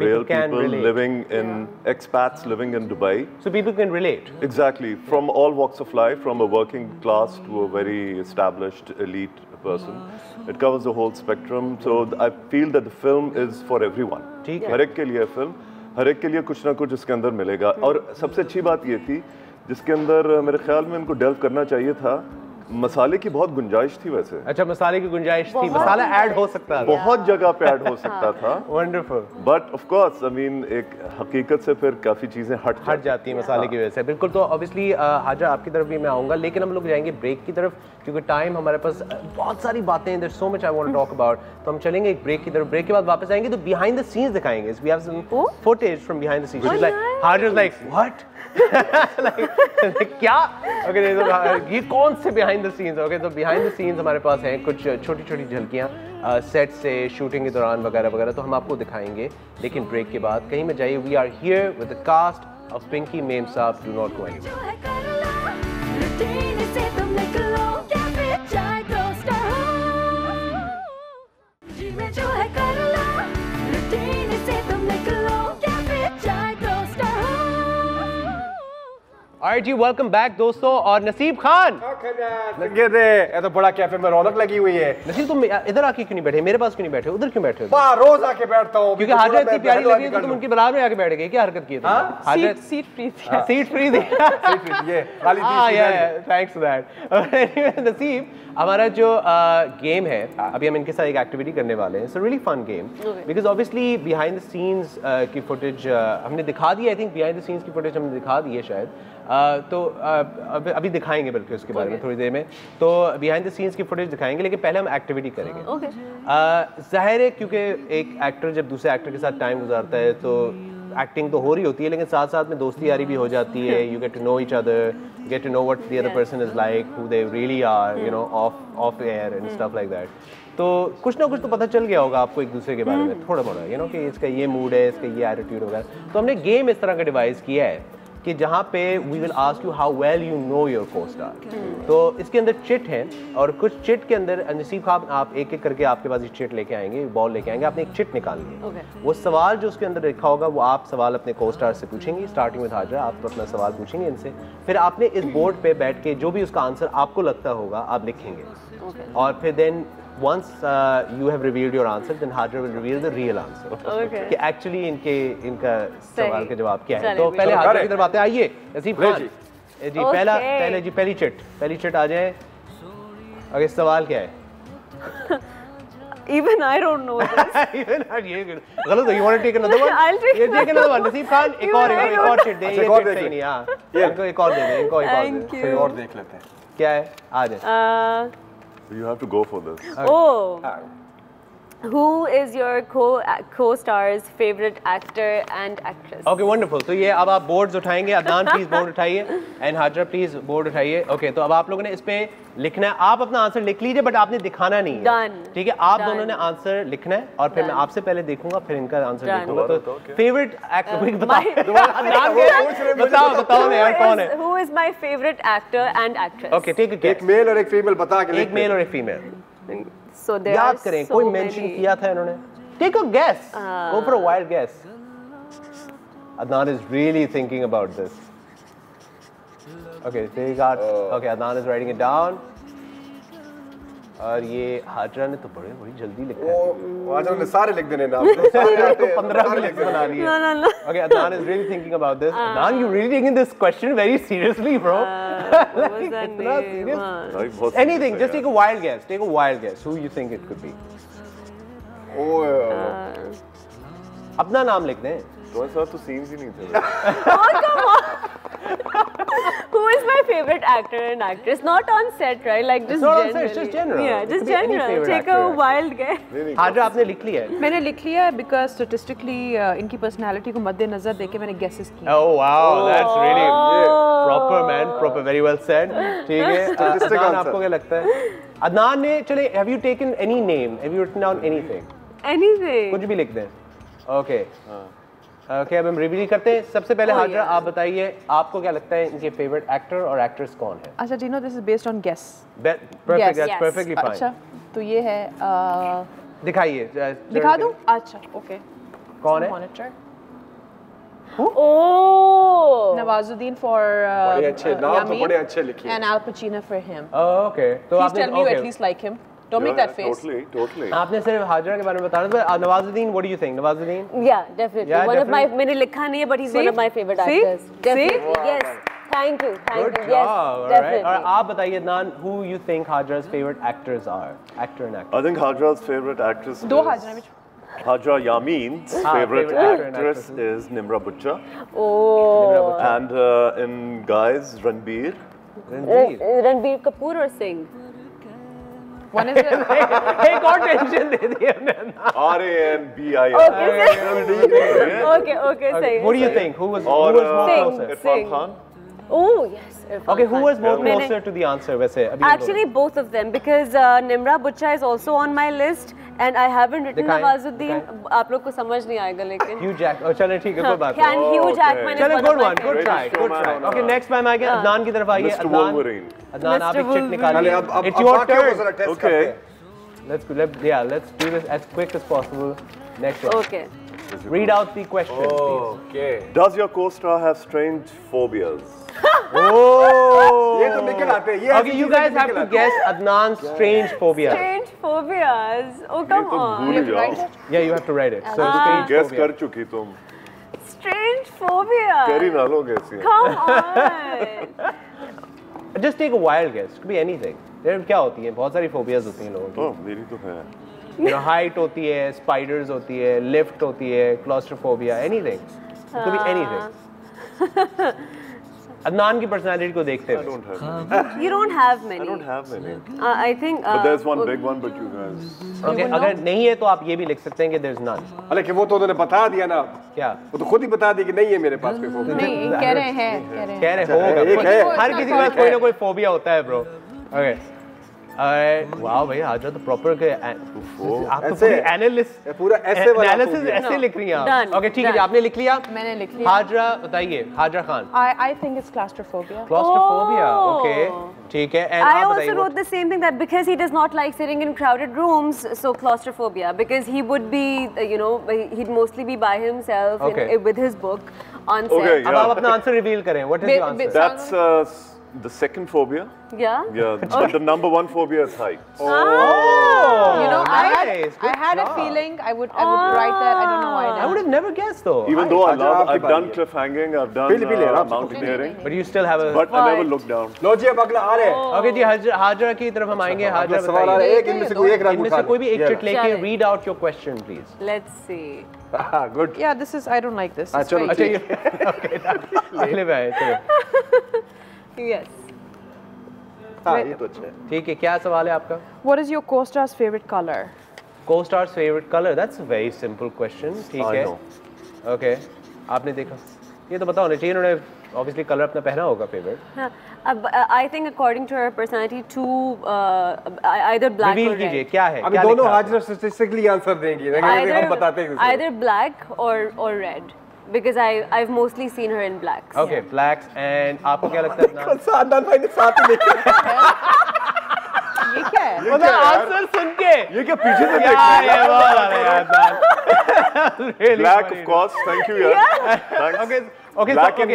real people living in expats living in Dubai. So people can relate. Exactly, from all walks of life, from a working class to a very established elite person. It covers the whole spectrum. So I feel that the film is for everyone. हर एक के लिए film, हर एक के लिए कुछ ना कुछ इसके अंदर मिलेगा. और सबसे अच्छी बात ये थी, जिसके अंदर मेरे ख्याल में इनको डेल्व करना चाहिए था. मसाले की बहुत गुंजाइश थी वैसे. अच्छा मसाले की गुंजाइश थी, मसाला ऐड हो सकता था. बहुत जगह पे ऐड हो सकता था. Wonderful. But of course, I mean एक हकीकत से फिर काफी चीजें हट जाती हैं मसाले की वजह से. बिल्कुल. तो obviously हाजा आपकी तरफ भी मैं आऊँगा, लेकिन हम लोग जाएंगे ब्रेक की तरफ क्योंकि टाइम हमारे पास बहुत सारी बातें हैं. There's so much I want to talk about. तो हम चलेंगे एक ब्रेक की तरफ. ब्रेक के बाद वापस आएंगे तो behind the scenes दिखाएंगे. We have some footage from behind the scenes. She's like, Haja's like, what? like क्या? Okay, ये कौन से behind the scenes? Okay, तो behind the scenes हमारे पास हैं कुछ छोटी-छोटी झलकियाँ सेट से शूटिंग के दौरान वगैरह वगैरह, तो हम आपको दिखाएंगे. लेकिन ब्रेक के बाद कहीं मत जाइए. We are here with the cast of Pinky Mem Saab. Do not go anywhere. Alright ji, welcome back दोस्तों. और नसीब खान ये दे, ये तो बड़ा कैफे में रौनक लगी हुई है. नसीब तुम इधर आके क्यों नहीं बैठे? मेरे पास क्यों नहीं बैठे? उधर क्यों बैठे हो? रोज आके बैठता हूँ क्योंकि हाजरा इतनी प्यारी लगी है तो तुम उनकी बराबर में आके बैठ गए. क्या हरकत की थी? सीट फ्री थी. सीट फ्री थी. ये खाली थी. Thanks for that. नसीब, हमारा जो गेम है, अभी हम इनके साथ एक एक्टिविटी करने वाले हैं. It's a really fun game because obviously behind the scenes की फुटेज हमने दिखा दी. I think behind the scenes की फुटेज हमने दिखा दी है शायद. तो अभी दिखाएंगे बल्कि उसके बारे में थोड़ी देर में. तो बिहाइंड द सीन्स की फुटेज दिखाएंगे, लेकिन पहले हम एक्टिविटी करेंगे. जाहिर है क्योंकि एक एक्टर जब दूसरे एक्टर के साथ टाइम गुजारता है तो एक्टिंग तो हो रही होती है, लेकिन साथ साथ में दोस्ती यारी भी हो जाती है. You get to know each other, get to know what the other person is like, who they really are, you know, off air and stuff like that. तो कुछ ना कुछ तो पता चल गया होगा आपको एक दूसरे के बारे में थोड़ा मोड़ा, यू नो, कि इसका ये मूड है, इसका ये एटीट्यूड वगैरह. तो हमने गेम इस तरह का डिवाइस किया है कि जहाँ पे we will ask you how well you know your co-star. तो इसके अंदर चिट है और कुछ चिट के अंदर नसीब खान आप एक एक करके आपके पास ये चिट लेके आएंगे, बॉल लेके आएंगे. आपने एक चिट निकालनी है. वो सवाल जो उसके अंदर लिखा होगा वो आप सवाल अपने को-स्टार से पूछेंगे. स्टार्टिंग में हाजरा आप तो अपना सवाल पूछेंगे इनसे. फिर आपने इस बोर्ड पे बैठ के जो भी उसका आंसर आपको लगता होगा आप लिखेंगे. और फिर then once you have revealed your answer, then Hajra will reveal the real answer. Okay. कि actually इनका सवाल के जवाब क्या है. चलिए, तो पहले बिल्कुल। हाजरा की तरफ आते हैं. आइए नसीब खान जी Okay. पहले जी पहली चिट आ जाए. ओके सवाल क्या है? Even I don't know this. Even ये गलत है. You want to take another one? I'll take ये take another one. नसीब खान एक और चिट दे. अच्छा, ये एक और चिट देख सही ले। नहीं. हाँ इनको एक और दे दे. इनको एक और दे. Thank you. कोई और देख लेते हैं. क्या है? आ जाए. You have to go for this. Oh. Who is your co-star's favorite actor and actress? Okay wonderful. तो ये अब आप बोर्ड्स उठाएंगे. अदनान प्लीज बोर्ड उठाइए एंड हाजरा प्लीज बोर्ड उठाइए. ओके तो अब आप लोगों ने इस पे लिखना है. आप अपना आंसर लिख लीजिए बट आपने दिखाना नहीं है. Done. ठीक है. आप Done. दोनों ने आंसर लिखना है और फिर मैं Done. आपसे पहले देखूंगा फिर इनका आंसर Done. देखूंगा. तो फेवरेट एक्टर my- बताओ ना यार कौन है. Who is my favorite actor and actress? Okay take a एक मेल और एक फीमेल बता के एक मेल और एक फीमेल. So there याद are करें so कोई many. मेंशन किया था इन्होंने. Take a guess. Go for a wild guess. Adnan is really thinking about this. Okay, so you got. Okay, Adnan is writing it down. और ये हाजरा ने तो बड़ी जल्दी लिखा है. आज उन्होंने सारे लिख देने नाम. 15 की लिस्ट बना ली है. No. Okay, Adnan is really thinking about this. Adnan, you really taking this question very seriously, bro. What was that इतना name? serious? Like, बहुत Anything, serious just है take a wild guess. Take a wild guess. Who you think it could be? अपना नाम लिख दें. तुम्हारे साथ तो सीन्स ही नहीं थे. Who is my favorite actor and actress? Not on set, right? Like just It's not on set, generally. it's just general. Yeah, It just could be any general. favorite Take actor, a actually. wild guess. Hazra आपने लिख लिया है. मैंने लिख लिया because statistically इनकी personality को मद्देनजर देके मैंने guesses किए. Oh wow, that's really proper man, proper, very well said. ठीक है. अदनान आपको क्या लगता है? अदनान ने चले. Have you taken any name? Have you written down anything? Anything. कुछ भी लिख दें. Okay. Okay, अब हम रिवील करते हैं. सबसे पहले हाजरा आप बताइए आपको क्या लगता है इनके फेवरेट एक्टर और एक्ट्रेस कौन है? अच्छा, do you know this is based on guess? Perfect, that's Yes. perfectly fine. अच्छा, तो ये है दिखाइए. दिखा दूं? अच्छा, okay. कौन है? Monitor. Oh. Nawazuddin for बड़े अच्छे नाम तो Yamin बड़े अच्छे लिखे. and Al Pacino for him. Oh, okay. तो Please आपने tell me you okay. at least like him. Don't make that face. Totally. आपने सिर्फ हाजरा के बारे में बताना था. Nawazuddin, what do you think? Nawazuddin? Yeah, definitely. Yeah, One of my definitely. मैंने लिखा नहीं है but he's See? one of my favorite See? actors. Definitely. See? Yes. Thank you. Good Yes, job. All right. definitely. और आप बताइए Adnan, who you think Hadra's favorite actors are? Actor and actress. I think Hadra's favorite actress दो is Hazra में Hajra Yamin's favorite favorite actor and actress actress. is Nimra Butcha. Oh. And in guys, Ranbir. Ranbir Kapoor or Singh? one is एक और tension दे दी हमने. R-A-N-B-I-R. Okay, सही. What do you think? Who was Or more Sing. closer? Irfan Khan. Oh yes. Irfan Okay, who Khan. was more मैंने- closer to the answer? वैसे अभी Actually, both of them because Nimra Butcha is also on my list and I haven't written दिखाएं, Nawazuddin. दिखाएं. आप लोग को समझ नहीं आएगा लेकिन. Hugh Jack. Oh, चलो ठीक है कोई बात And नहीं. Hugh Okay. Jackman is चलो one good of my one. Good favorites. try. Good try. Okay, next time आएंगे अदनान की तरफ आइए. Mr. Wolverine. अदनान आप एक Mr. चिट निकालिए. चलिए अब It's your बाकियों को जरा turn. Test Okay. करते हैं. Let's do this as quick as possible. Next one. Okay. Read out the question. Okay. Does your co-star have strange phobias? Oh. ये तो निकल आते हैं. ये Okay, you guys have to guess Adnan's strange phobia. Strange phobias. Oh come तो on. भूल ही जाओ. Yeah, you have to write it. So तुम strange guess phobia. कर चुकी तुम. Strange phobia. कर ही ना लो guess ये. Come on. Just take a wild guess. Could be anything. There क्या होती है? बहुत सारी phobias होती हैं लोगों की. Oh, मेरी तो है. You know, height होती है, spiders होती है, lift होती है, claustrophobia, anything. It could be anything. Adnan की personality को देखते I हुए. don't have many. You don't have many. I don't have many. I think. But there's one big one, but you guys. Okay, अगर नहीं है तो आप ये भी लिख सकते हैं कि there's none. हालांकि वो तो उन्होंने बता दिया ना. क्या? वो तो खुद ही बता दिया कि नहीं है मेरे पास कोई phobia. नहीं कह रहे हैं कह रहे होगा. एक है. हर किसी के पास कोई ना कोई phobia होता है, bro. Okay. वाह भाई हाजरा तो प्रॉपर के आप तो ऐसे पूरी एनालिस्ट पूरा ऐसे वाला एनालिसिस phobia. ऐसे लिख रही हैं आप. Done, ओके ठीक है जी, done. आपने लिख लिया. मैंने लिख लिया. हाजरा बताइए. Hazra Khan. I think it's claustrophobia. Claustrophobia. Oh. Okay. ठीक है. And I आप also बताइए. wrote the same thing that because he does not like sitting in crowded rooms, so claustrophobia. Because he would be, he'd mostly be by himself Okay. with his book on set. Okay, अब आप अपना answer reveal करें. What is your answer? That's The second phobia? Yeah. Yeah, but the number one phobia is heights. You know, nice. I had a feeling I would write that. I don't know why. I would have never guessed though. Even though I've done cliff hanging, I've done mountaineering. But you still have a. But I never looked down. लो जी अब अगला आ रहे हैं। Okay जी, हाजरा की तरफ हम आएंगे। हाजरा सवाल आ रहा है, एक इनमें से कोई एक रंग उठा। कोई भी एक चिट लेके read out your question please. Let's see. Good. Yeah, this is. I don't like this. चलो अच्छा ये okay अगले पे आए चलो। Yes. हाँ ये तो अच्छा है। ठीक है, क्या सवाल है आपका? What is your co-star's favorite color? Co-star's favorite color? That's a very simple question. ठीक है। Okay. आपने देखा? ये तो पता होना चाहिए, उन्होंने obviously color अपना पहना होगा favorite. हाँ, अब I think according to her personality, either black or red. कीजिए क्या है? अभी दोनों हाजरा statistically आंसर देंगी, हम बताते हैं। Either black or red. Because I've mostly seen her in blacks. Okay, blacks and आपको क्या लगता है? सादन भाई ने साथ ही देखा। ये क्या है? मतलब आंसर सुन के ये क्या पीछे से देखना है? Black of course, thank you yaar. Thanks. Okay, black and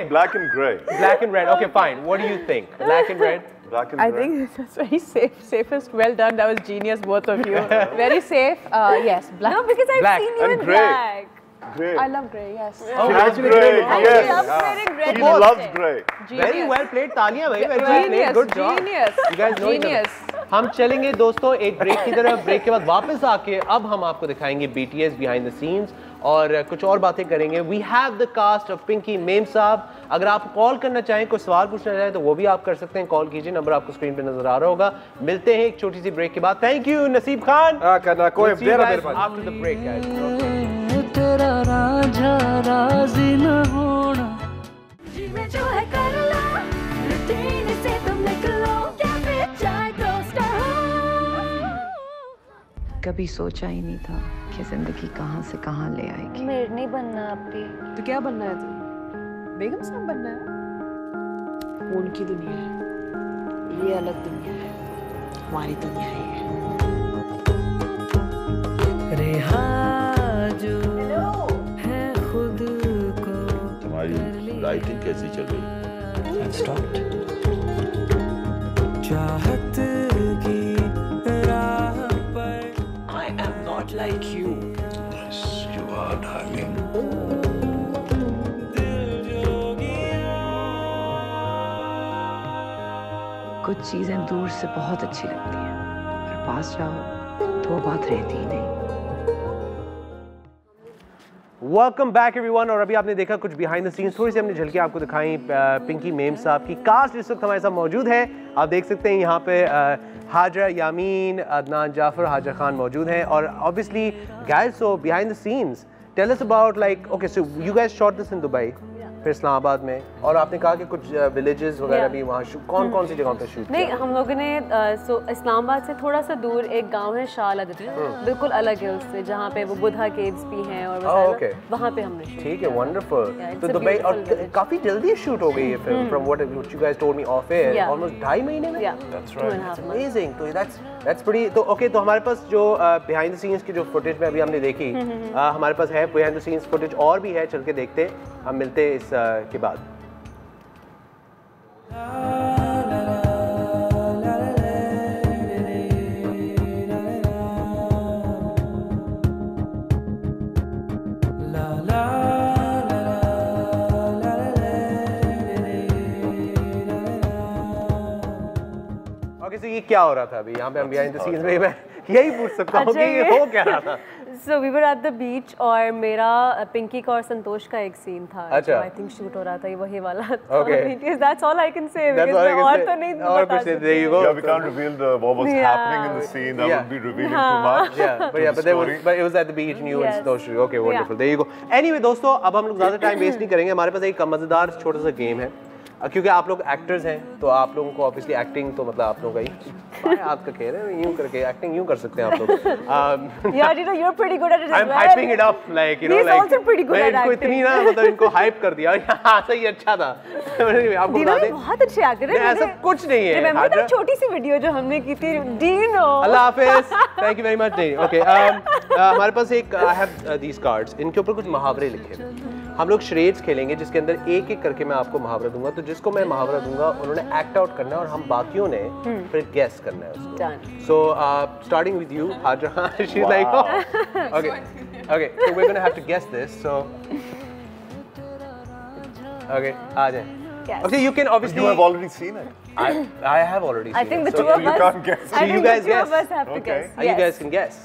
grey. Black and red. Okay, fine. What do you think? Black and red? Black and I grey. think that's very safest. Well done. That was genius, both of you. Very safe. Yes, black. No, because I've seen you in and grey. black. Grey. I love grey. Yes. She loves grey. Yes. She loves grey. Very well played. तालियां भाई. Very well played. Good job. Genius. You guys know Genius. हम चलेंगे दोस्तों एक break की तरफ। Break के बाद वापस आके अब हम आपको दिखाएंगे BTS behind the scenes और कुछ और बातें करेंगे। We have the cast of Pinky Memsaab. अगर आप कॉल करना चाहें, कोई सवाल पूछना चाहें तो वो भी आप कर सकते हैं। कॉल कीजिए, नंबर आपको स्क्रीन पे नजर आ रहा होगा। मिलते हैं एक छोटी सी ब्रेक के बाद। थैंक यू नसीब खान। करना कोई आफ्टर द ब्रेक गाइस। तेरा राजा राजी न होना जीवन जो है कर लो, रूटीन से तुम निकलो, क्या चाहे दोस्त हो। कभी सोचा ही नहीं था कि जिंदगी कहाँ से कहाँ ले आएगी। मेरे नहीं बनना आपकी। तो क्या बनना है तुम? बेगम साहब बनना है? उनकी दुनिया है, ये अलग दुनिया है, हमारी दुनिया ही है। रेहा जो है खुद को। तुम्हारी राइटिंग कैसी चल रही? चाहत की राह पर I am not like you. Yes, you are darling. कुछ चीजें दूर से बहुत अच्छी लगती हैं, पर पास जाओ तो वो बात रहती ही नहीं। Welcome back everyone. और अभी आपने देखा कुछ बिहाइंड द सीन्स, थोड़ी सी हमने झलके आपको दिखाई पिंकी मेम साहब की। कास्ट इस वक्त हमारे साथ मौजूद है, आप देख सकते हैं यहाँ पे हाजरा यामीन, अदनान जाफर, हाजरा खान मौजूद हैं। और obviously guys, so behind the scenes tell us about like okay so you guys shot this in Dubai, फिर इस्लामाबाद में, और आपने कहा कि कुछ विलेजेस वगैरह भी वहाँ कौन सी जगहों पे शूट किया? नहीं, हम लोगों ने इस्लामाबाद से थोड़ा सा दूर एक गांव है शाल आदित्य, बिल्कुल अलग है उससे, जहाँ पे वो बुद्धा केव्स भी हैं और वहाँ पे हमने शूट। ठीक है, वंडरफुल। तो दुबई और काफी जल्दी शूट हो गई है film, from what you guys told me of air, almost 2.5 महीने में। That's right. That's amazing. तो that's pretty। तो ओके, तो हमारे पास जो बिहाइंड द सीन्स की जो फुटेज में अभी हमने देखी, हमारे पास है बिहाइंड द सीन्स फुटेज और भी है, चल के देखते हैं, हम मिलते हैं इस के बाद। ओके, सो ये क्या हो रहा था अभी यहाँ पे? हम बिहाइंड द सीन्स में मैं यही पूछ सकता हूँ कि ये हो क्या रहा था? So we were at the beach और मेरा पिंकी का और संतोष का एक सीन था। अच्छा। I think shoot हो रहा था, ये वही वाला। Okay. That's all I can say because मैं और तो नहीं बता सकती। There you go. Yeah, we can't reveal what was happening in the scene. That would be revealing too much. Yeah, but it was at the beach and you and Santosh. Okay, wonderful. There you go. Anyway, दोस्तों, अब हम लोग ज़्यादा time waste नहीं करेंगे। हमारे पास एक मज़ेदार छोटा सा गेम है, क्योंकि आप लोग एक्टर्स हैं तो आप लोगों को ऑब्वियसली एक्टिंग तो मतलब आप लोगों का ही आपका कह रहे हैं, यूं करके एक्टिंग यूं कर सकते हैं आप लोग। यार, you know you're pretty good at it as well. I'm hyping it up, like you know, He's also pretty good at इनको इतनी ना मतलब इनको हाइप कर दिया। हाँ, सही, अच्छा था। आपको बता दें, बहुत अच्छे एक्टर हैं। ऐसा कुछ नहीं है। Remember that छोटी सी वीडियो जो हमने की थी, Dino? अल्लाह हाफिज़, thank you very much. Okay, हमारे पास एक I have these cards, इनके ऊपर कुछ मुहावरे लिखे हैं। हम लोग charades खेलेंगे जिसके अंदर एक एक करके मैं आपको मुहावरा दूंगा, तो जिसको मैं मुहावरा दूंगा उन्होंने एक्ट आउट करना है और हम बाकियों ने फिर गेस करना है उसको। So starting with you Hajra, she is like okay so we are gonna have to guess this, so okay आ जाए। Yes. Okay, you can obviously. You have already seen it. I have already seen I think it. the two of us. You can't guess. I think you guys the two guess. of us have to guess. You guys can guess.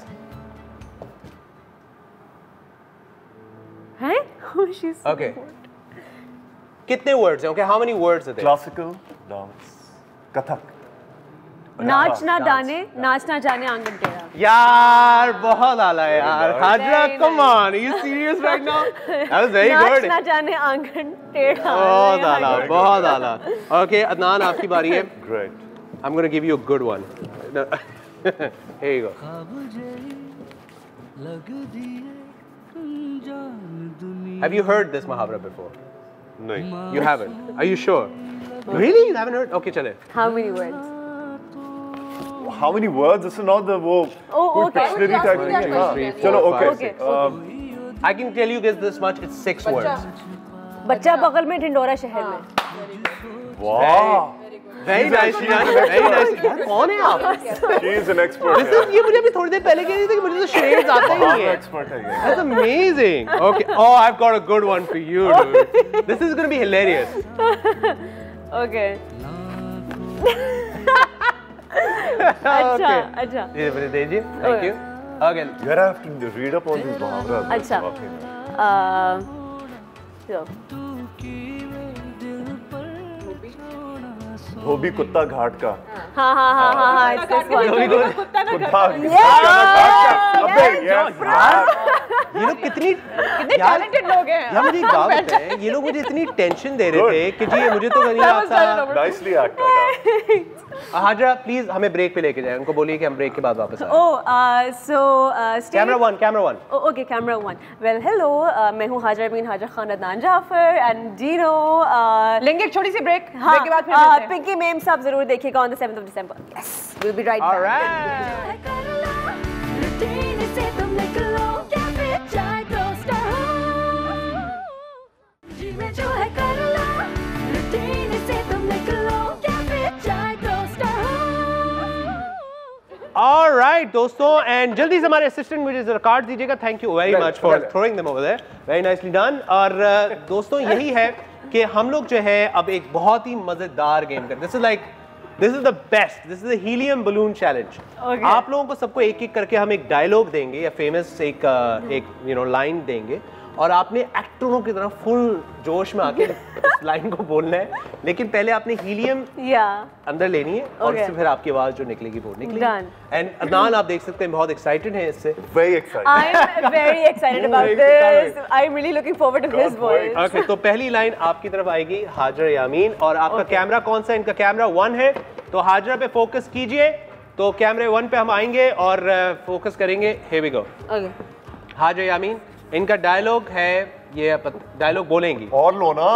Huh? Oh, she's so Okay. good. कितने words हैं? Okay, how many words are there? Classical dance, Kathak. नाचना जाने आंगन टेढ़ा। यार बहुत आला है यार। Hazra, come on, are you serious right now? That was very good. नाचना जाने आंगन टेढ़ा। बहुत आला। Okay, अदनान आपकी बारी है। Great. I'm going to give you a good one. Here you go. Have you heard this muhavra before? No. You haven't. Are you sure? Really? You haven't heard? Okay, चले। How many words? How many words? This is not the वो कोई dictionary type नहीं है। चलो okay. I can tell you guys this much. It's 6 words. बच्चा बगल में ढिंडोरा शहर में। Wow. Very nice, very nice. कौन है आप? She is an expert. ये मुझे अभी थोड़ी देर पहले कह रही थी कि मुझे तो shades आते ही नहीं है। Expert है ये। That's amazing. Okay. Oh, I've got a good one for you, dude. This is going to be hilarious. Okay. Okay. अच्छा। ये बड़े तेजी। Thank you. Okay. Yaar, I have to read up on these muhavras. अच्छा। धोबी कुत्ता घाट का। हाँ, it's this one. अबे यार, ये लोग कितने टैलेंटेड लोग हैं। यार मुझे एक बात बताएं, ये लोग मुझे इतनी टेंशन दे रहे थे कि जी ये मुझे तो नहीं आता। Nicely acted. हाजरा प्लीज हमें ब्रेक पे लेके जाए, उनको बोलिए कि हम ब्रेक के बाद वापस आए। Camera one. Okay, camera one. Well, hello. मैं हूँ हाजरा बीन हाजरा खान अदनान जाफर and Dino. लेंगे एक छोटी सी ब्रेक। हाँ, ब्रेक के बाद फिर मिलते हैं। पिंकी मेम साहब जरूर देखिएगा on the 7th of December. Yes, we'll be right back. All right. All right, दोस्तों, and जल्दी से हमारे असिस्टेंट मुझे जरा कार्ड दीजिएगा। Thank you very much for throwing them over there. Very nicely done. और दोस्तों यही है कि हम लोग जो है अब एक बहुत ही मजेदार गेम करते हैं। This is the best. This is the helium balloon challenge. Okay. आप लोगों को सबको एक एक करके हम एक डायलॉग देंगे या फेमस एक लाइन देंगे और आपने एक्टरों की तरह फुल जोश में आके उस लाइन को बोलना है, लेकिन पहले आपने हीलियम अंदर लेनी है और उससे फिर आपकी आवाज जो निकलेगी वो निकलेगी। एंड अदनान आप देख सकते हैं बहुत एक्साइटेड हैं इससे। Very excited. I'm very excited about this. I'm really looking forward to his voice. Okay, तो पहली लाइन आपकी तरफ आएगी हाजरा यामीन और आपका कैमरा कौन सा? इनका कैमरा 1 है, तो हाजरा पे फोकस कीजिए। तो कैमरे 1 पे हम आएंगे और फोकस करेंगे। Here we go. Okay. Hazra यामीन, इनका डायलॉग है, ये डायलॉग बोलेंगी और लो ना।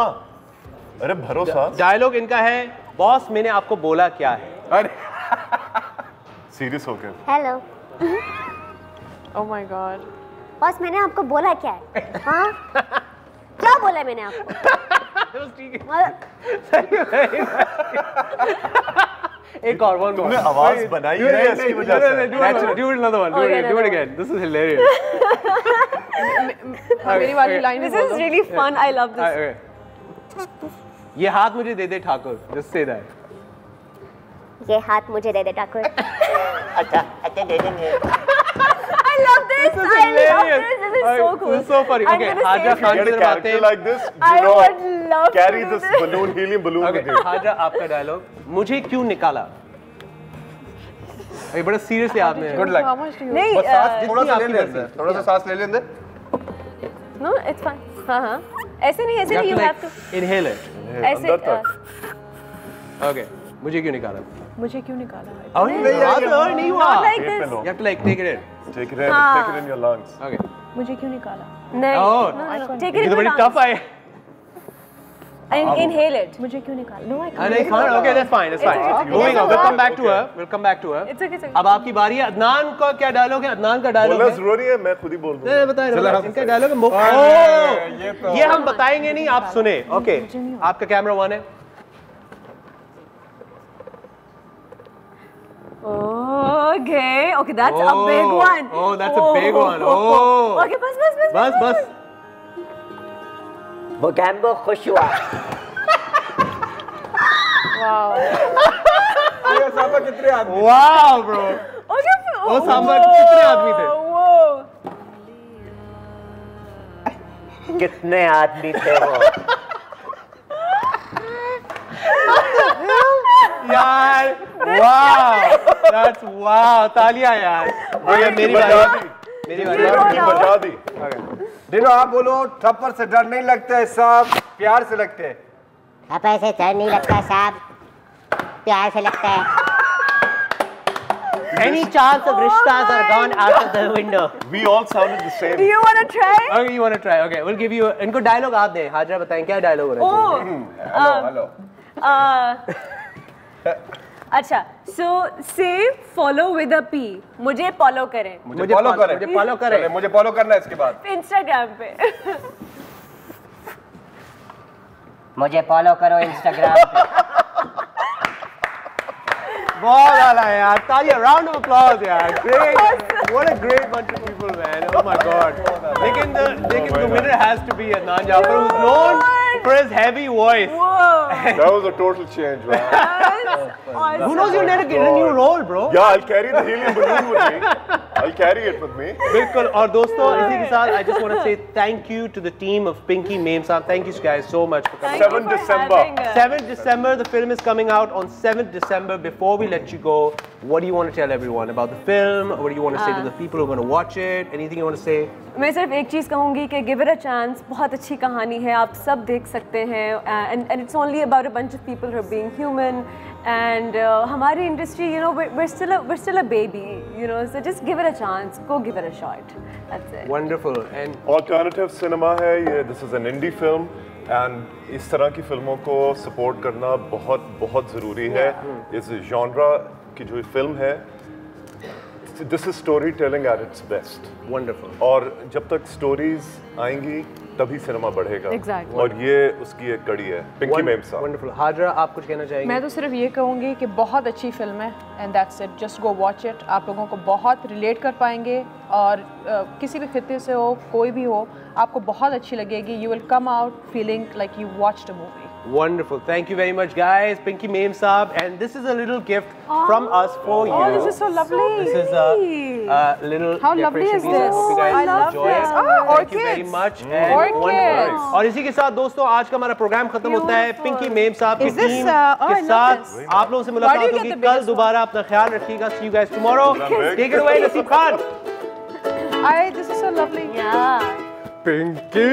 अरे भरोसा। डायलॉग इनका है, बॉस मैंने आपको बोला क्या है। अरे सीरियस हो गया। Hello. Oh my God. Boss मैंने आपको बोला क्या है? हाँ? क्या बोला मैंने आपको? एक और वन तुमने आवाज बनाई है इसकी वजह से। Do another one. Do it again. This is hilarious. मेरी वाली line. This is really fun. I love this. ये हाथ मुझे दे दे ठाकुर। Just say that. ये हाथ मुझे दे दे ठाकुर। अच्छा दे देंगे। I love this. I love this. This is so cool. This is so funny. Okay, Hazra Khan की तरफ आते हैं। Like this, I would love to carry do this this. balloon, helium balloon with you. Hazra आपका डायलॉग, मुझे क्यों निकाला? अभी बड़ा सीरियसली आपने। Good luck. नहीं, थोड़ा सा ले ले अंदर, थोड़ा सा सांस ले ले अंदर। No, it's fine. हाँ। ऐसे नहीं, you have to inhale it. ऐसे। Okay, मुझे क्यों निकाला? मुझे क्यों निकाला? नहीं हुआ। Not like this. You have to like take it in. Take it in your lungs. Okay. मुझे क्यों निकाला? नहीं। Oh, take it in ये तो बड़ी tough है। Inhale it. मुझे क्यों निकाला? No, I can't. Okay, that's fine. Moving on. We'll come back to her. It's okay. अब आपकी बारी है। अदनान का क्या डायलॉग है? अदनान का डायलॉग बोलना जरूरी है, मैं खुद ही बोल दूँ। बताएं इनका डायलॉग है। ये हम बताएंगे नहीं, आप सुने। ओके, आपका कैमरा 1 है। Okay, okay, that's a big one. Oh, that's a big one. Oh. Okay, बस. वो गैम्बो खुश हुआ. Wow. ये सांबा कितने आदमी? Wow, bro. Okay. वो सांबा कितने आदमी थे? कितने आदमी थे वो? यार, wow, that's wow, तालियां यार. मेरी बजा दी. डिनो आप बोलो, थप्पड़ से डर नहीं लगता है साहब, प्यार से लगते हैं. थप्पड़ से डर नहीं लगता साहब, प्यार से लगता है. Any chance of rishtas are gone out of the window. We all sounded the same. Do you want to try? Okay, you want to try? Okay, we'll give you. इनको डायलॉग आप दें. हाजरा बताएं क्या डायलॉग हो रहा है? Hello. अच्छा, so say follow with a P. मुझे follow करें. मुझे follow करें. मुझे follow करना है इसके बाद. Instagram पे. मुझे follow करो Instagram पे. बहुत आला यार. तालियां, round of applause यार. Great. What a great bunch of people, man. Oh my God. लेकिन the winner has to be Adnan Jafar, who's known for his heavy voice. That was a total change, man. Who knows you'll get a new role, bro? Yeah, I'll carry the helium balloon with me. I'll carry it with me. बिल्कुल. और दोस्तों इसी के साथ I just want to say thank you to the team of Pinky Meme Saab. Thank you guys so much for coming. 7th December. 7th December. The film is coming out on 7th December. Before we let you go, what do you want to tell everyone about the film? What do you want to say to the people who are going to watch it? Anything you want to say? मैं सिर्फ एक चीज़ कहूँगी कि give it a chance. बहुत अच्छी कहानी है, आप सब देख सकते हैं. And it's only about a bunch of people who are being human. And हमारी industry, you know, we're still a baby, you know. So just give it a chance. Go give it a shot. That's it. Wonderful. And Alternative cinema है ये. This is an indie film. And इस तरह की फिल्मों को support करना बहुत ज़रूरी है. इस genre की जो फिल्म है, this is storytelling at its best. Wonderful. और जब तक stories आएंगी तभी सिनेमा बढ़ेगा. Exactly. और ये उसकी एक कड़ी है. पिंकी मेम साहब. Wonderful. हाजरा, आप कुछ कहना चाहेंगे? मैं तो सिर्फ ये कहूँगी कि बहुत अच्छी फिल्म है and that's it. Just go watch it. आप लोगों को बहुत relate कर पाएंगे और किसी भी खित्ते से हो, कोई भी हो, आपको बहुत अच्छी लगेगी. You will come out feeling like you watched a movie. Wonderful. Thank you very much, guys. Pinky Meme Saab, and this is a little gift from us for you. Oh, this is so lovely. This is a little. How lovely is decoration piece. this? Hope you guys I love enjoy this. it. Thank you very orchids. much. Orchids. और इसी के साथ दोस्तों आज का हमारा programme खत्म होता है. पिंकी मेम साहब की Is this, टीम oh, के साथ आप लोगों से मुलाकात होगी कल दोबारा. अपना ख्याल रखिएगा. See you guys tomorrow. Take it away, Naseeb Khan. This is so lovely. Yeah. Pinky.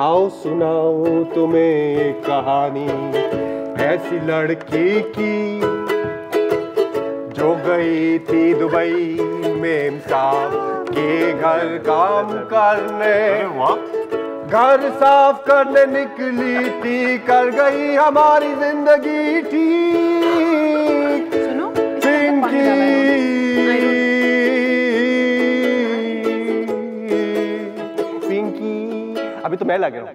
आओ सुनाओ तुम्हें एक कहानी ऐसी लड़की की जो गई थी दुबई मेम साहब के घर काम करने. घर साफ करने निकली थी, कर गई हमारी जिंदगी ठीक. पिंकी पिंकी. अभी तो मैं लग रहा हूँ.